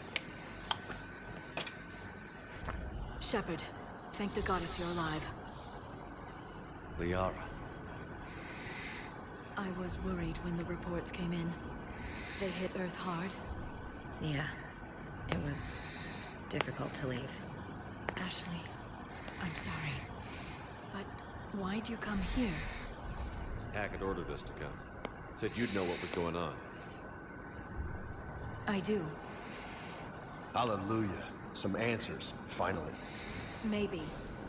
S8: Shepard, thank the goddess you're alive.
S13: Liara.
S8: I was worried when the reports came in. They hit Earth hard.
S6: Yeah. It was difficult to leave.
S8: Ashley, I'm sorry. But why'd you come here?
S2: Hackett ordered us to come. Said you'd know what was going on.
S8: I do.
S5: Hallelujah. Some answers, finally.
S8: Maybe.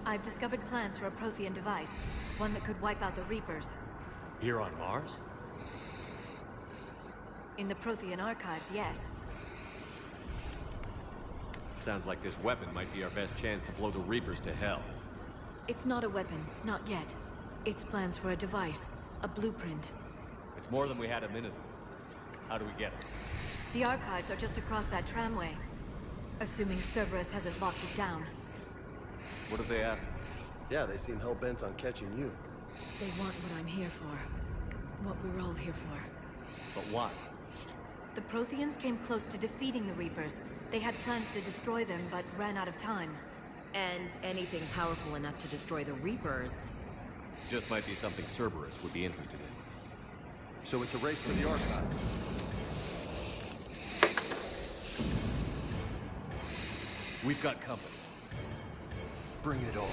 S8: I've discovered plans for a Prothean device. One that could wipe out the Reapers.
S13: Here on Mars?
S8: In the Prothean archives, yes.
S2: Sounds like this weapon might be our best chance to blow the Reapers to hell.
S8: It's not a weapon, not yet. It's plans for a device, a blueprint.
S2: It's more than we had a minute. How do we get it?
S8: The archives are just across that tramway. Assuming Cerberus hasn't locked it down.
S2: What are they after?
S5: Yeah, they seem hell-bent on catching you.
S8: They want what I'm here for. What we're all here for.
S2: But why?
S8: The Protheans came close to defeating the Reapers. They had plans to destroy them, but ran out of time.
S6: And anything powerful enough to destroy the Reapers.
S2: Just might be something Cerberus would be interested in.
S5: So it's a race to the archives.
S2: We've got company.
S5: Bring it on.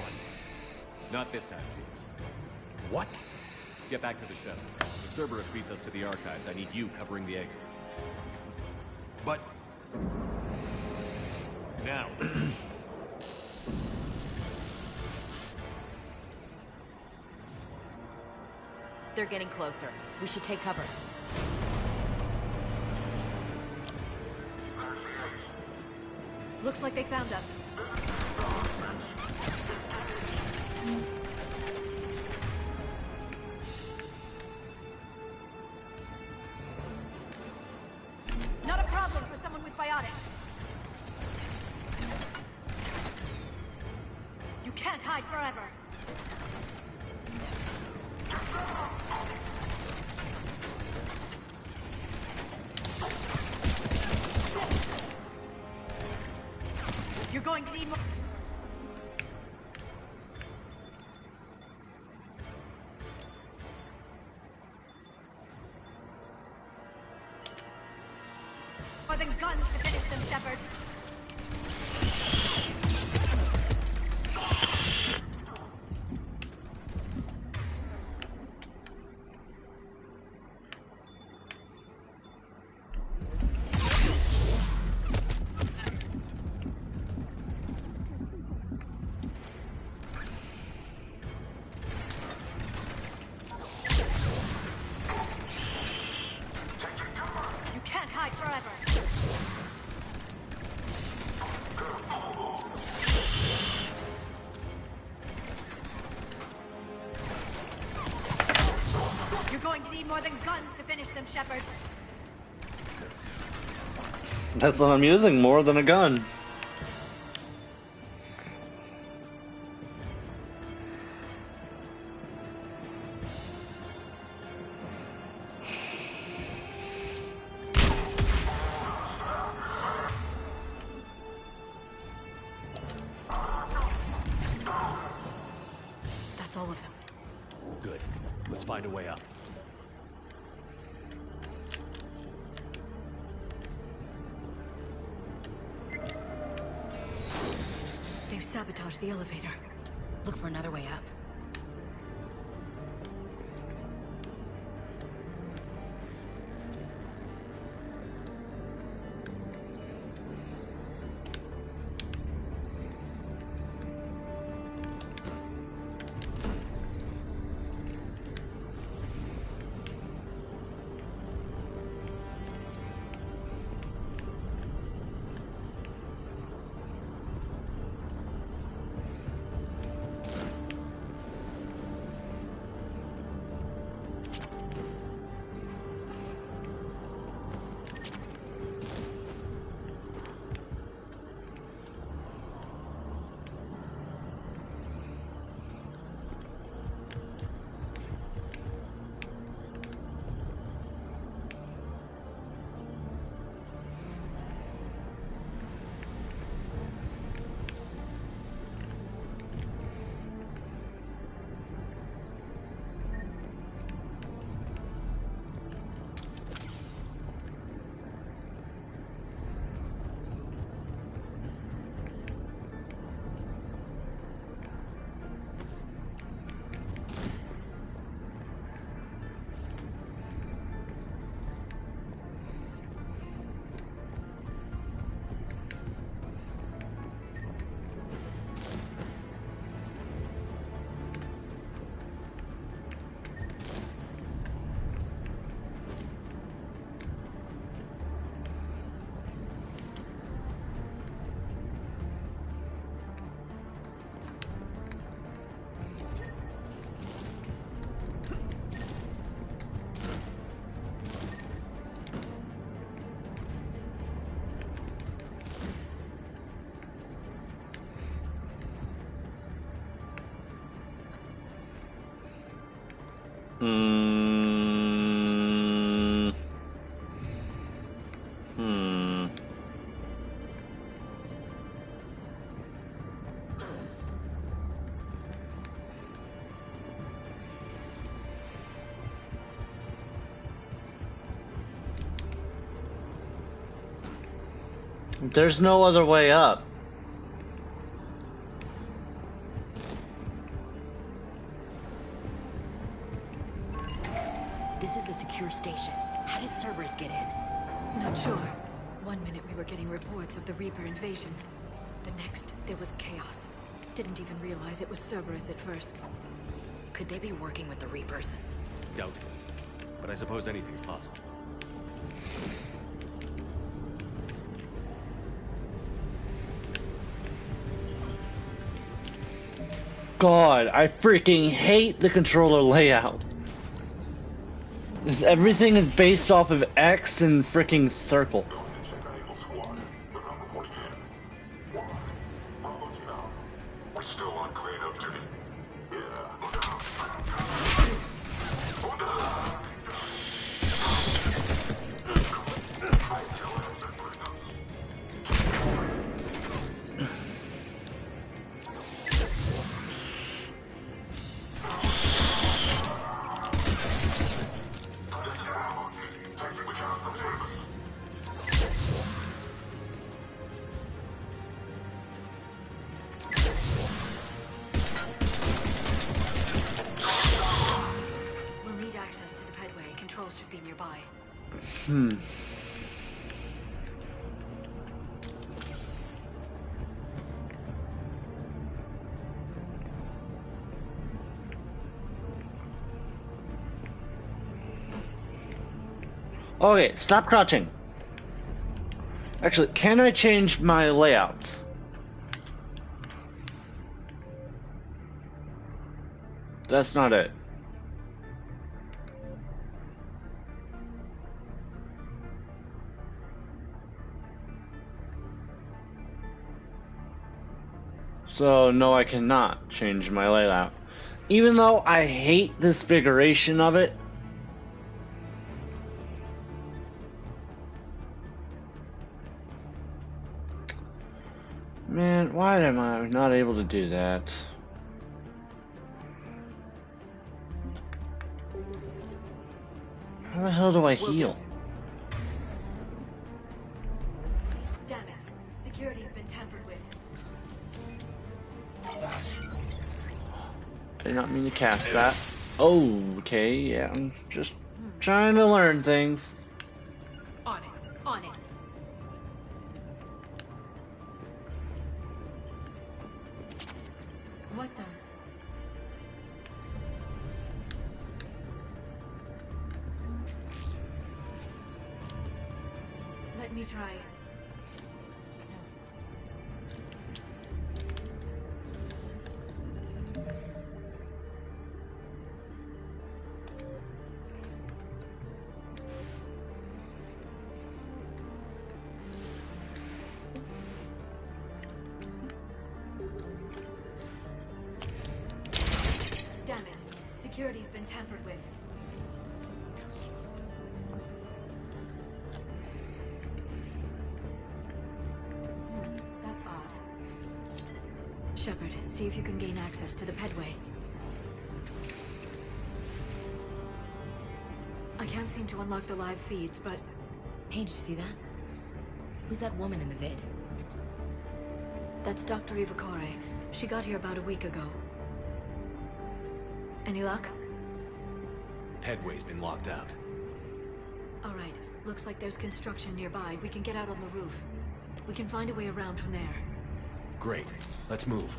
S2: Not this time, James.
S5: What?
S2: Get back to the shuttle. If Cerberus beats us to the archives, I need you covering the exits.
S5: But...
S2: Now.
S6: They're getting closer. We should take cover.
S8: Looks like they found us. Not a problem for someone with biotics. You can't hide forever. You're going to need more. More than guns to finish them, Shepard.
S6: need more than guns to finish them, Shepard.
S1: That's what I'm using, more than a gun.
S8: That's all of them.
S13: Good. Let's find a way up.
S8: They've sabotaged the elevator. Look for another way up.
S1: There's no other way up.
S8: This is a secure station. How did Cerberus get in?
S9: Not sure. One minute we were getting reports of the Reaper invasion. The next, there was chaos. Didn't even realize it was Cerberus at first.
S8: Could they be working with the Reapers?
S2: Doubtful. But I suppose anything's possible.
S1: God, I freaking hate the controller layout. Everything is based off of X and freaking circle.
S7: We're still on cleanup duty.
S8: We'll need access to the pedway. Controls should be nearby.
S1: Okay, stop crouching. Actually, can I change my layout? That's not it. So, no, I cannot change my layout. Even though I hate this configuration of it. Man, why am I not able to do that? How the hell do I heal?
S9: Damn it. Security's been tampered with.
S1: I did not mean to cast that. Oh, okay, yeah, I'm just trying to learn things.
S9: On it. On it. What the? Let me try. Damn it. Security's been tampered with. That's odd. Shepard, see if you can gain access to the pedway. I can't seem to unlock the live feeds, but...
S15: Hey, did you see that? Who's that woman in the vid?
S9: That's Dr. Eva Corre. She got here about a week ago. Any luck?
S13: Pedway's been locked out.
S9: All right. Looks like there's construction nearby. We can get out on the roof. We can find a way around from there.
S13: Great. Let's move.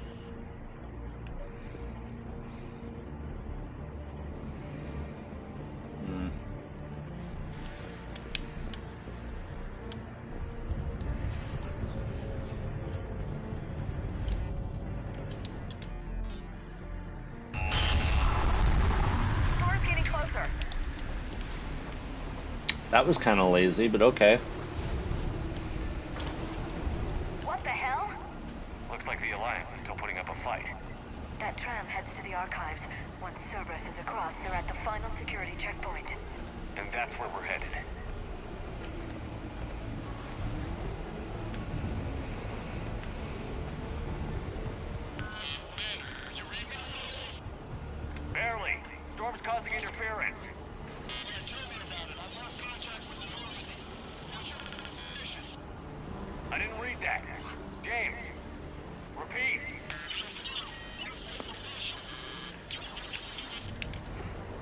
S1: That was kind of lazy, but okay.
S6: What the hell?
S14: Looks like the Alliance is still putting up a fight.
S6: That tram heads to the archives. Once Cerberus is across, they're at the final security checkpoint.
S14: And that's where we're headed. Barely. Storm's causing interference. I didn't read that. James, repeat.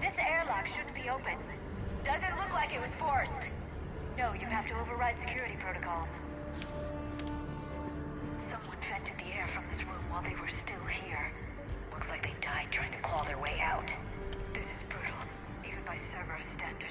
S6: This airlock shouldn't be open. Doesn't look like it was forced. No, you have to override security protocols. Someone vented the air from this room while they were still here. Looks like they died trying to claw their way out. This is brutal, even by Cerberus standards.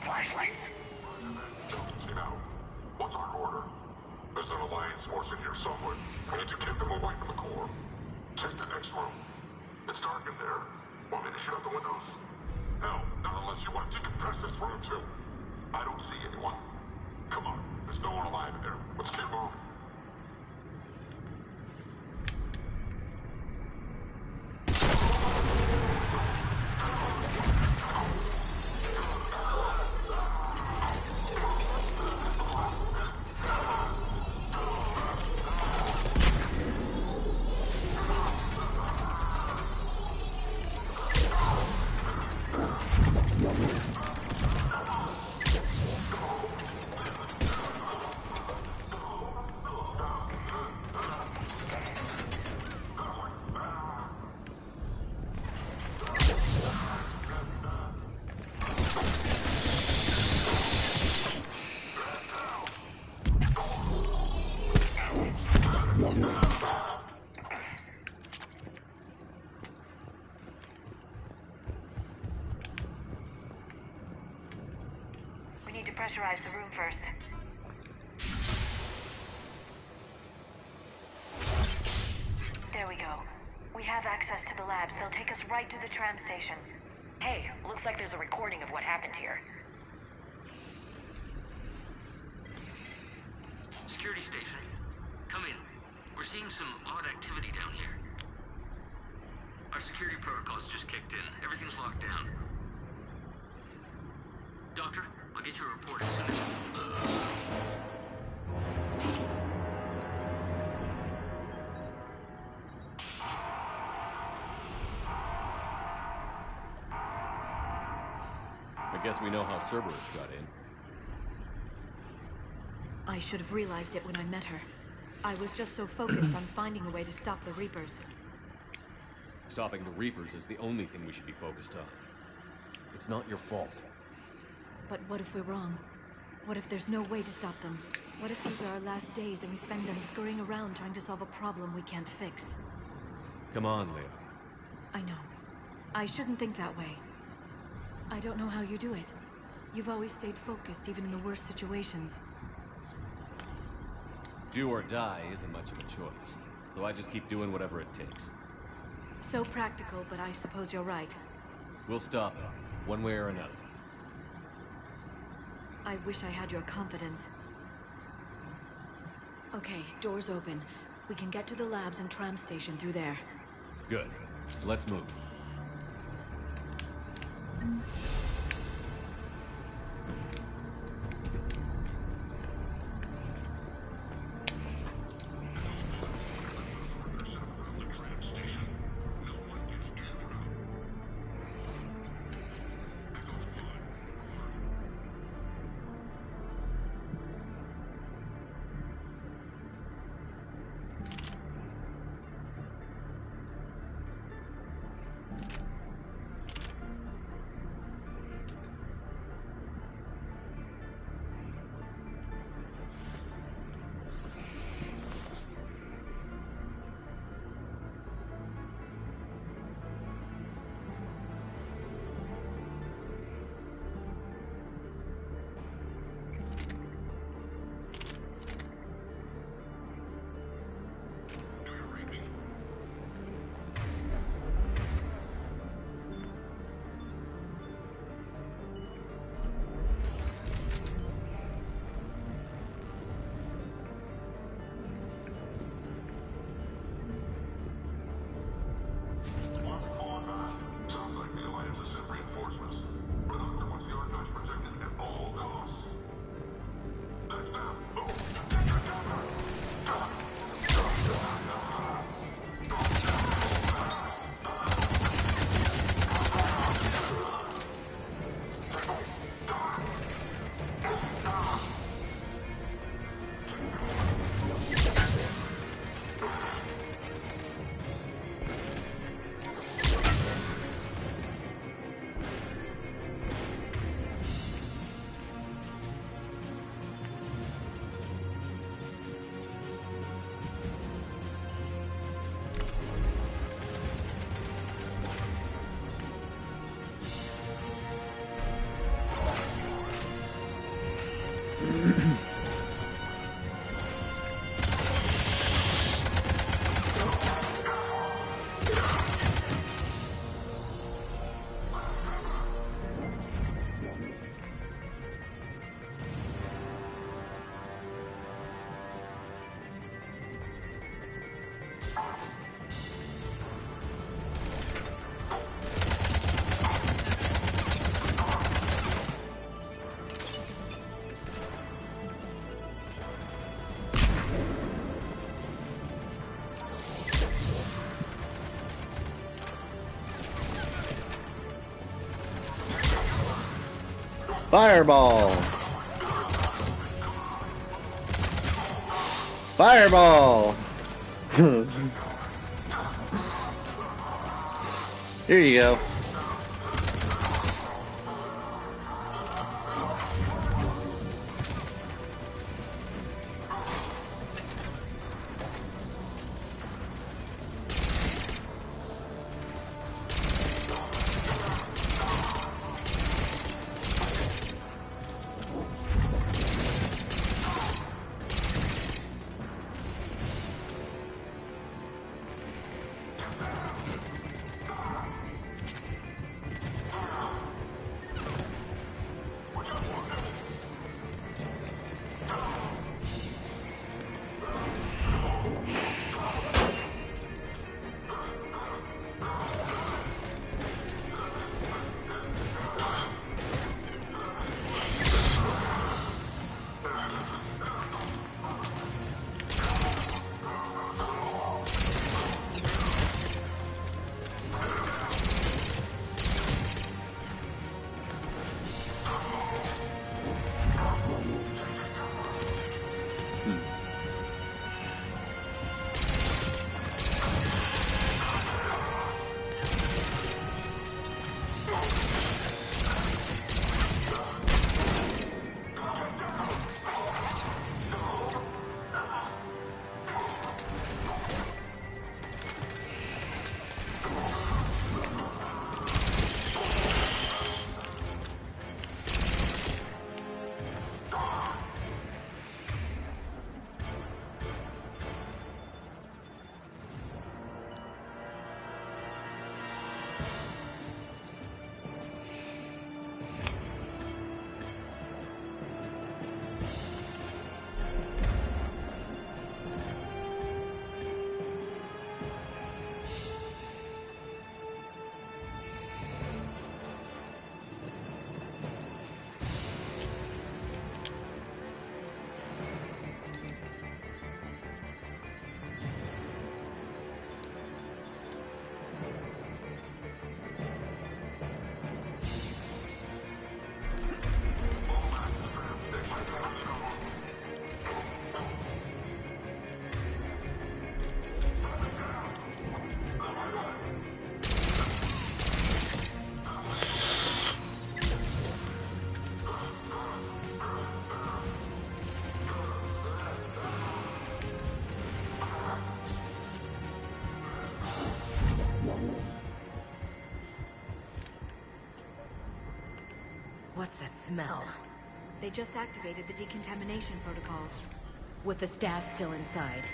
S14: Flashlights.
S7: You know, what's our order? There's an Alliance force in here somewhere. We need to keep them away from the core. Take the next room. It's dark in there. Want me to shut out the windows? Hell, not unless you want to decompress this room too. I don't see anyone. Come on, there's no one alive in there. Let's keep moving.
S6: pressurize the room first. There we go. We have access to the labs. They'll take us right to the tram station.
S15: Hey, looks like there's a recording of what happened here.
S16: Security station. Come in. We're seeing some odd activity down here. Our security protocols just kicked in. Everything's locked down. Doctor, I'll get you a report as soon as...
S2: I guess we know how Cerberus got in.
S9: I should have realized it when I met her. I was just so focused on finding a way to stop the Reapers.
S2: Stopping the Reapers is the only thing we should be focused on. It's not your fault.
S9: But what if we're wrong? What if there's no way to stop them? What if these are our last days and we spend them scurrying around trying to solve a problem we can't fix?
S2: Come on, Leon.
S9: I know. I shouldn't think that way. I don't know how you do it. You've always stayed focused even in the worst situations.
S2: Do or die isn't much of a choice, so I just keep doing whatever it takes.
S9: So practical, but I suppose you're right.
S2: We'll stop it, one way or another.
S9: I wish I had your confidence. Okay, doors open. We can get to the labs and tram station through there.
S2: Good. Let's move.
S1: Fireball! Fireball! Here you go.
S15: What's that smell?
S9: They just activated the decontamination protocols.
S15: With the staff still inside.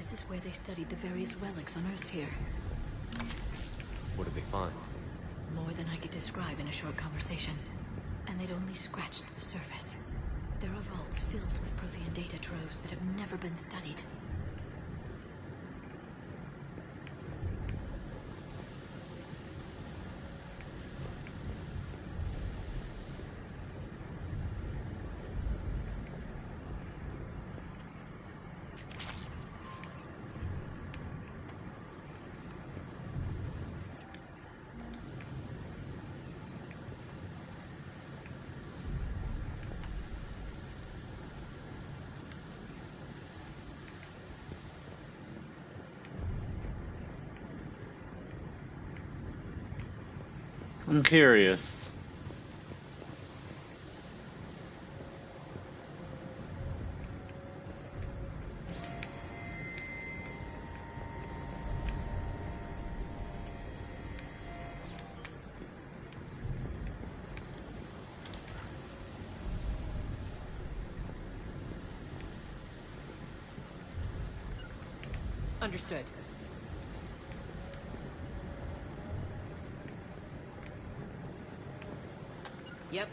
S9: This is where they studied the various relics unearthed here.
S2: What did they find?
S9: More than I could describe in a short conversation. And they'd only scratched the surface. There are vaults filled with Prothean data troves that have never been studied.
S1: I'm curious.
S15: Understood. Yep.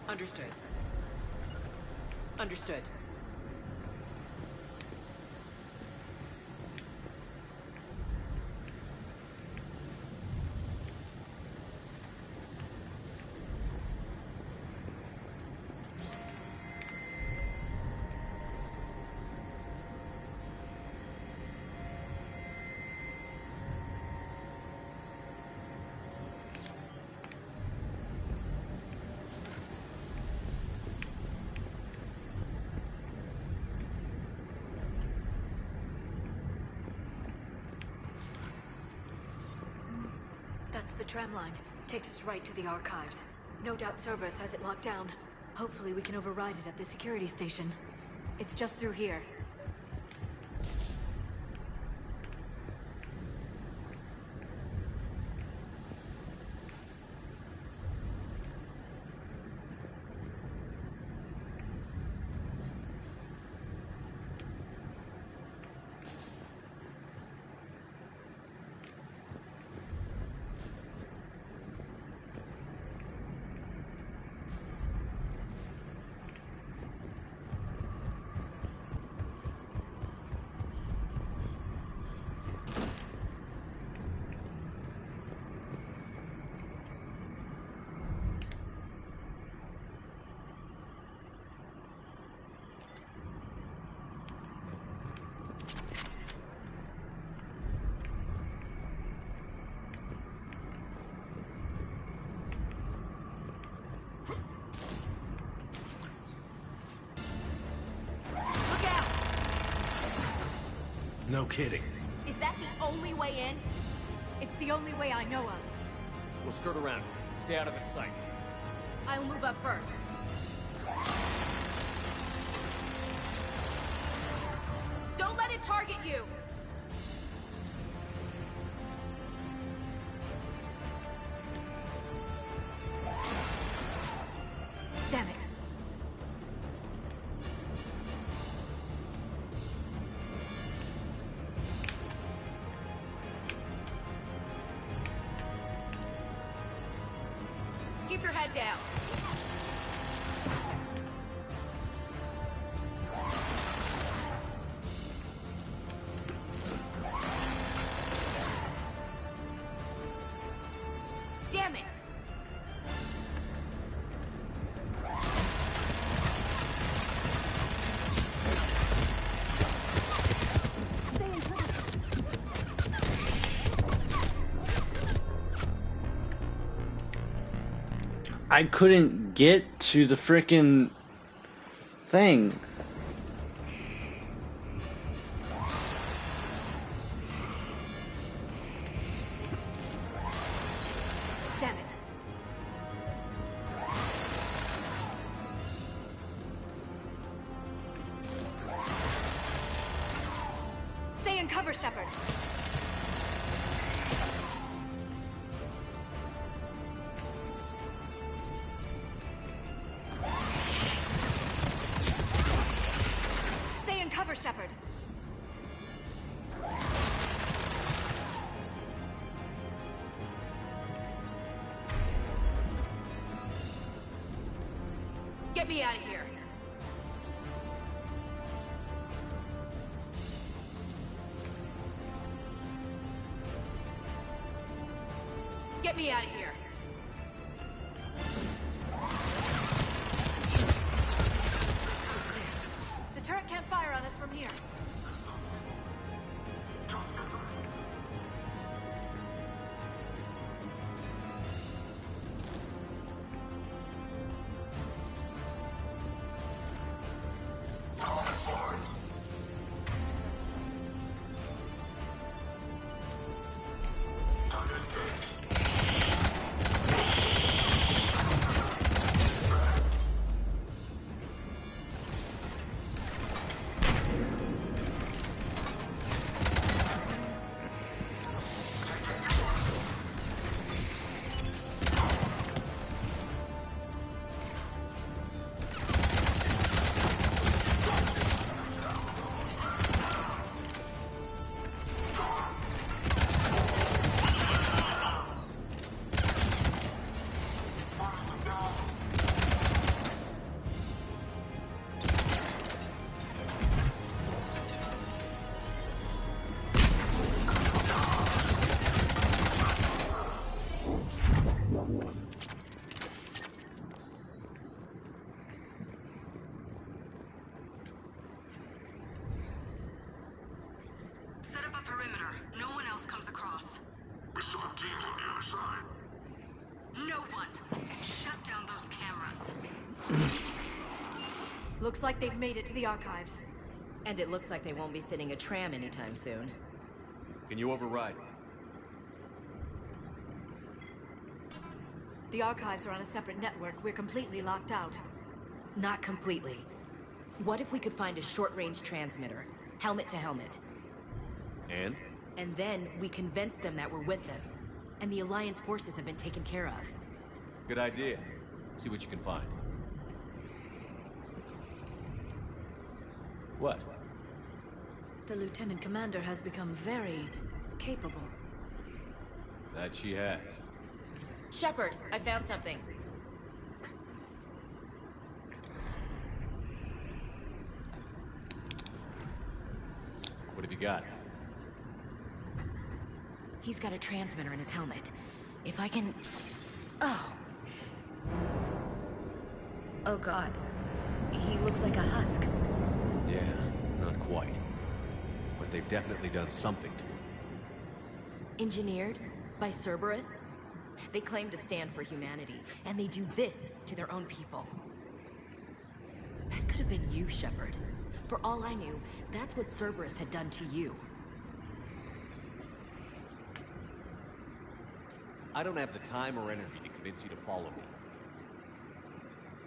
S15: Understood. Understood. That's the tram line. Takes us right to the archives. No doubt Cerberus has it locked down. Hopefully we can override it at the security station. It's just through here.
S13: No kidding.
S10: Is that the only way in?
S15: It's the only way I know of.
S13: We'll skirt around. Stay out of its sights.
S10: I'll move up first. Don't let it target you!
S15: Damn it.
S10: Keep your head down. Damn it!
S1: I couldn't get to the frickin' thing.
S15: Damn it.
S10: Stay in cover, Shepard. Stay in cover, Shepard. Get me out of here. Get me out of here.
S15: The turret can't fire on us from here. Looks like they've made it to the archives.
S17: And it looks like they won't be sitting a tram anytime soon.
S13: Can you override it?
S15: The archives are on a separate network. We're completely locked out.
S17: Not completely. What if we could find a short-range transmitter, helmet to helmet?
S13: And?
S17: And then we convince them that we're with them, and the Alliance forces have been taken care of.
S13: Good idea. See what you can find. What?
S15: The Lieutenant Commander has become very capable.
S13: That she has.
S17: Shepard, I found something.
S13: What have you got?
S17: He's got a transmitter in his helmet. If I can... Oh. Oh God. He looks like a husk.
S13: Yeah, not quite. But they've definitely done something to him.
S17: Engineered by Cerberus? They claim to stand for humanity, and they do this to their own people. That could have been you, Shepard. For all I knew, that's what Cerberus had done to you.
S13: I don't have the time or energy to convince you to follow me.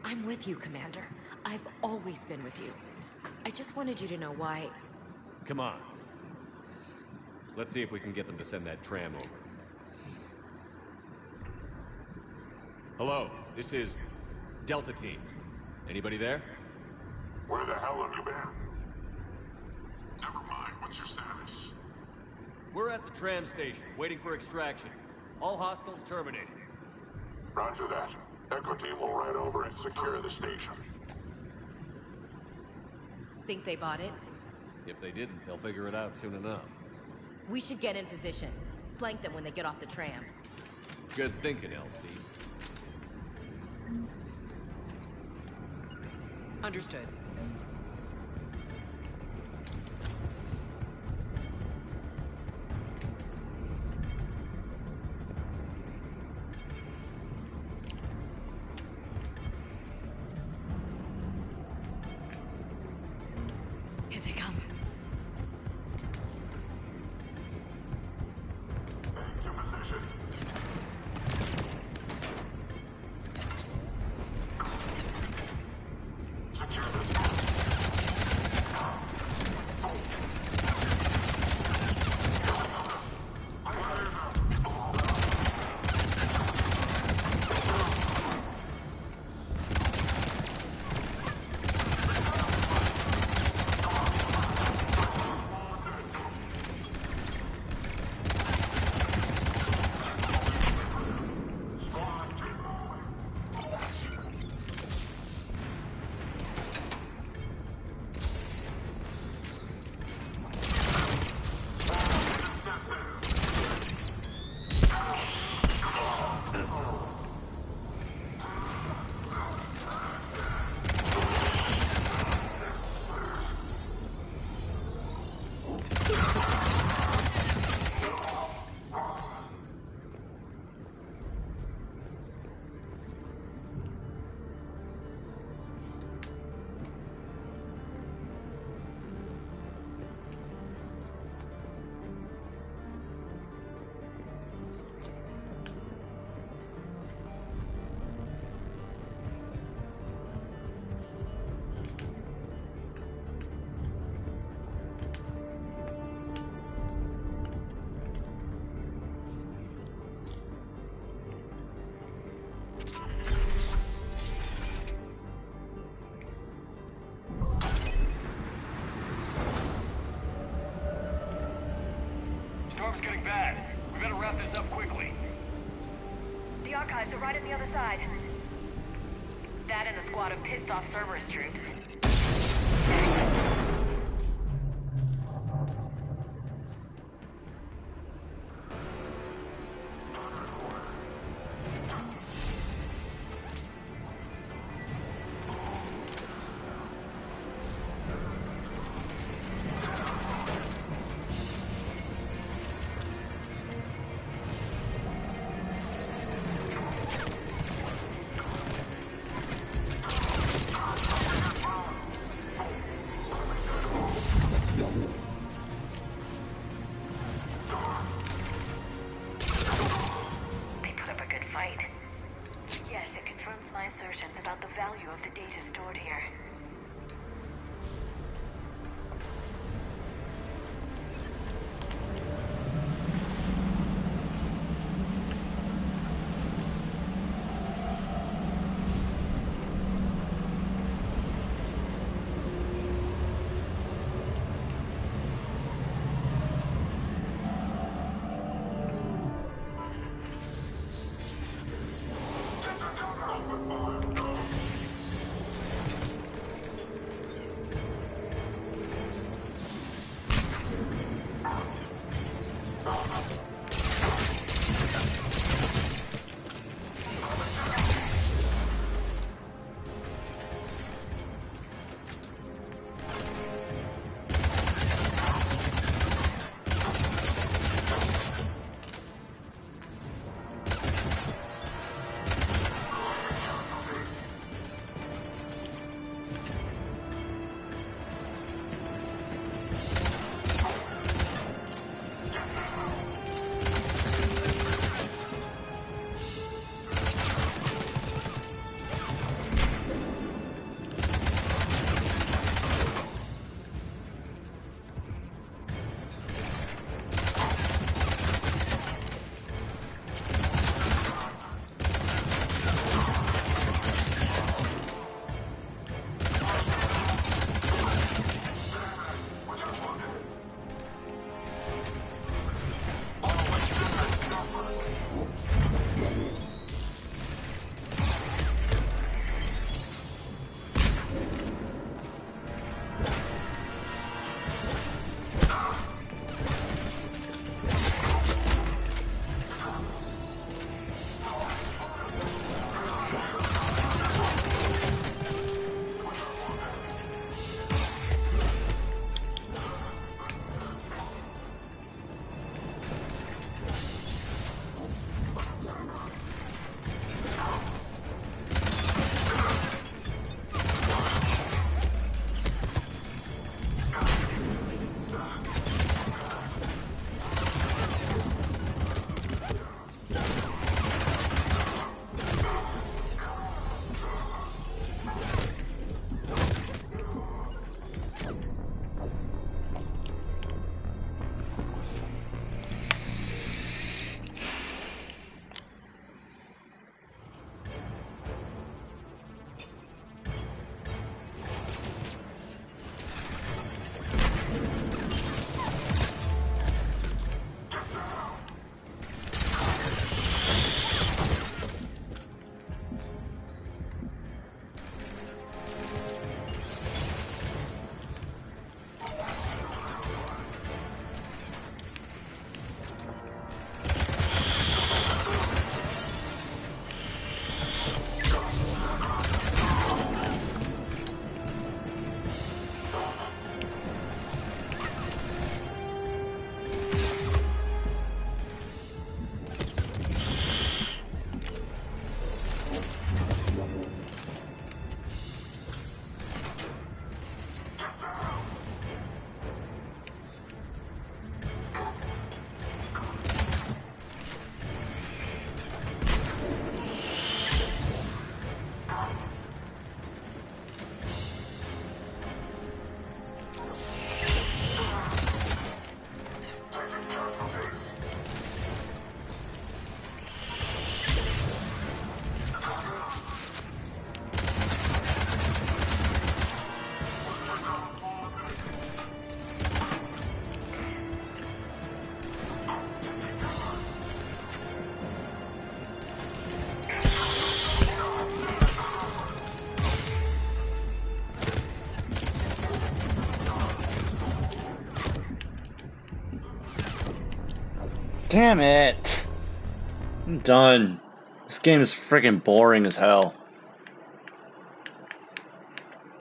S17: I'm with you, Commander. I've always been with you. I just wanted you to know why...
S13: Come on. Let's see if we can get them to send that tram over. Hello, this is Delta Team. Anybody there?
S7: Where the hell have you been? Never mind, what's your status?
S13: We're at the tram station, waiting for extraction. All hostiles terminated.
S7: Roger that. Echo Team will ride over and secure the station.
S17: Think they bought it?
S13: If they didn't, they'll figure it out soon enough.
S17: We should get in position. Flank them when they get off the tram.
S13: Good thinking, LC.
S17: Understood.
S15: Here they come.
S7: Into position. Secure this.
S14: Storm's getting bad. We better wrap this up quickly.
S10: The archives are right on the other side.
S17: That and a squad of pissed off Cerberus troops.
S10: value of the data stored here.
S1: Damn it! I'm done. This game is freaking boring as hell.